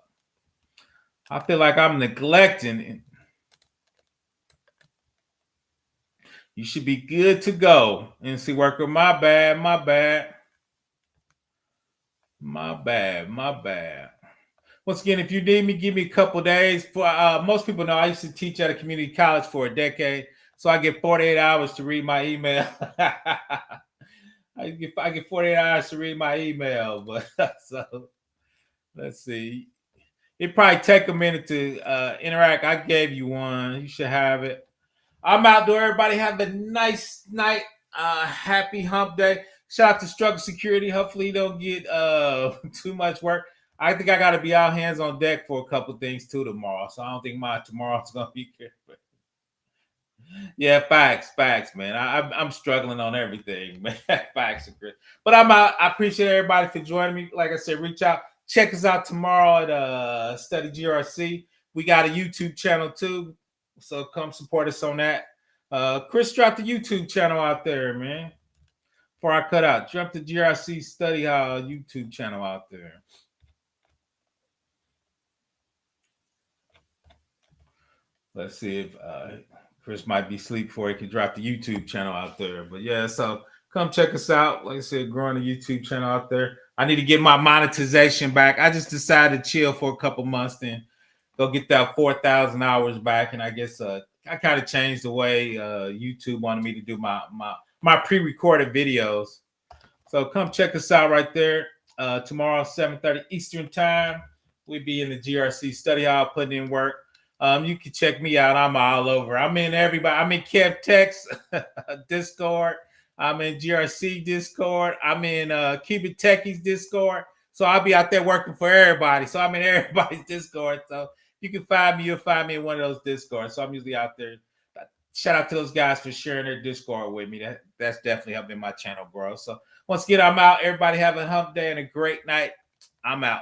S1: I feel like I'm neglecting it. You should be good to go. NC worker, my bad, my bad. My bad, my bad. Once again, if you need me, give me a couple days. For most people know, I used to teach at a community college for a decade, so I get 48 hours to read my email. I get 48 hours to read my email, but so let's see. It probably take a minute to interact. I gave you one. You should have it. I'm out there. Everybody have a nice night. Happy hump day. Shout out to Struggle Security. Hopefully you don't get too much work. I think I got to be out hands on deck for a couple things too tomorrow. So I don't think my tomorrow's going to be good. Yeah, facts, man. I'm struggling on everything, man. Facts, but I'm out. I appreciate everybody for joining me. Like I said, reach out, check us out tomorrow at Study GRC. We got a YouTube channel too, so come support us on that. Chris dropped the YouTube channel out there, man. Before I cut out, drop the GRC Study Hall YouTube channel out there. Let's see if Chris might be asleep before he can drop the YouTube channel out there. But yeah, so come check us out. Like I said, growing the YouTube channel out there. I need to get my monetization back. I just decided to chill for a couple months, then go get that 4,000 hours back. And I guess I kind of changed the way YouTube wanted me to do my pre-recorded videos. So come check us out right there. Tomorrow, 7:30 Eastern time. We'll be in the GRC study hall putting in work. You can check me out. I'm all over. I'm in everybody. I'm in Kev Tech's Discord. I'm in GRC Discord. I'm in Keep It Techies Discord. So I'll be out there working for everybody. So I'm in everybody's Discord. So you can find me. You'll find me in one of those Discords. So I'm usually out there. Shout out to those guys for sharing their Discord with me. That's definitely helping my channel grow. So once again, I'm out. Everybody have a hump day and a great night. I'm out.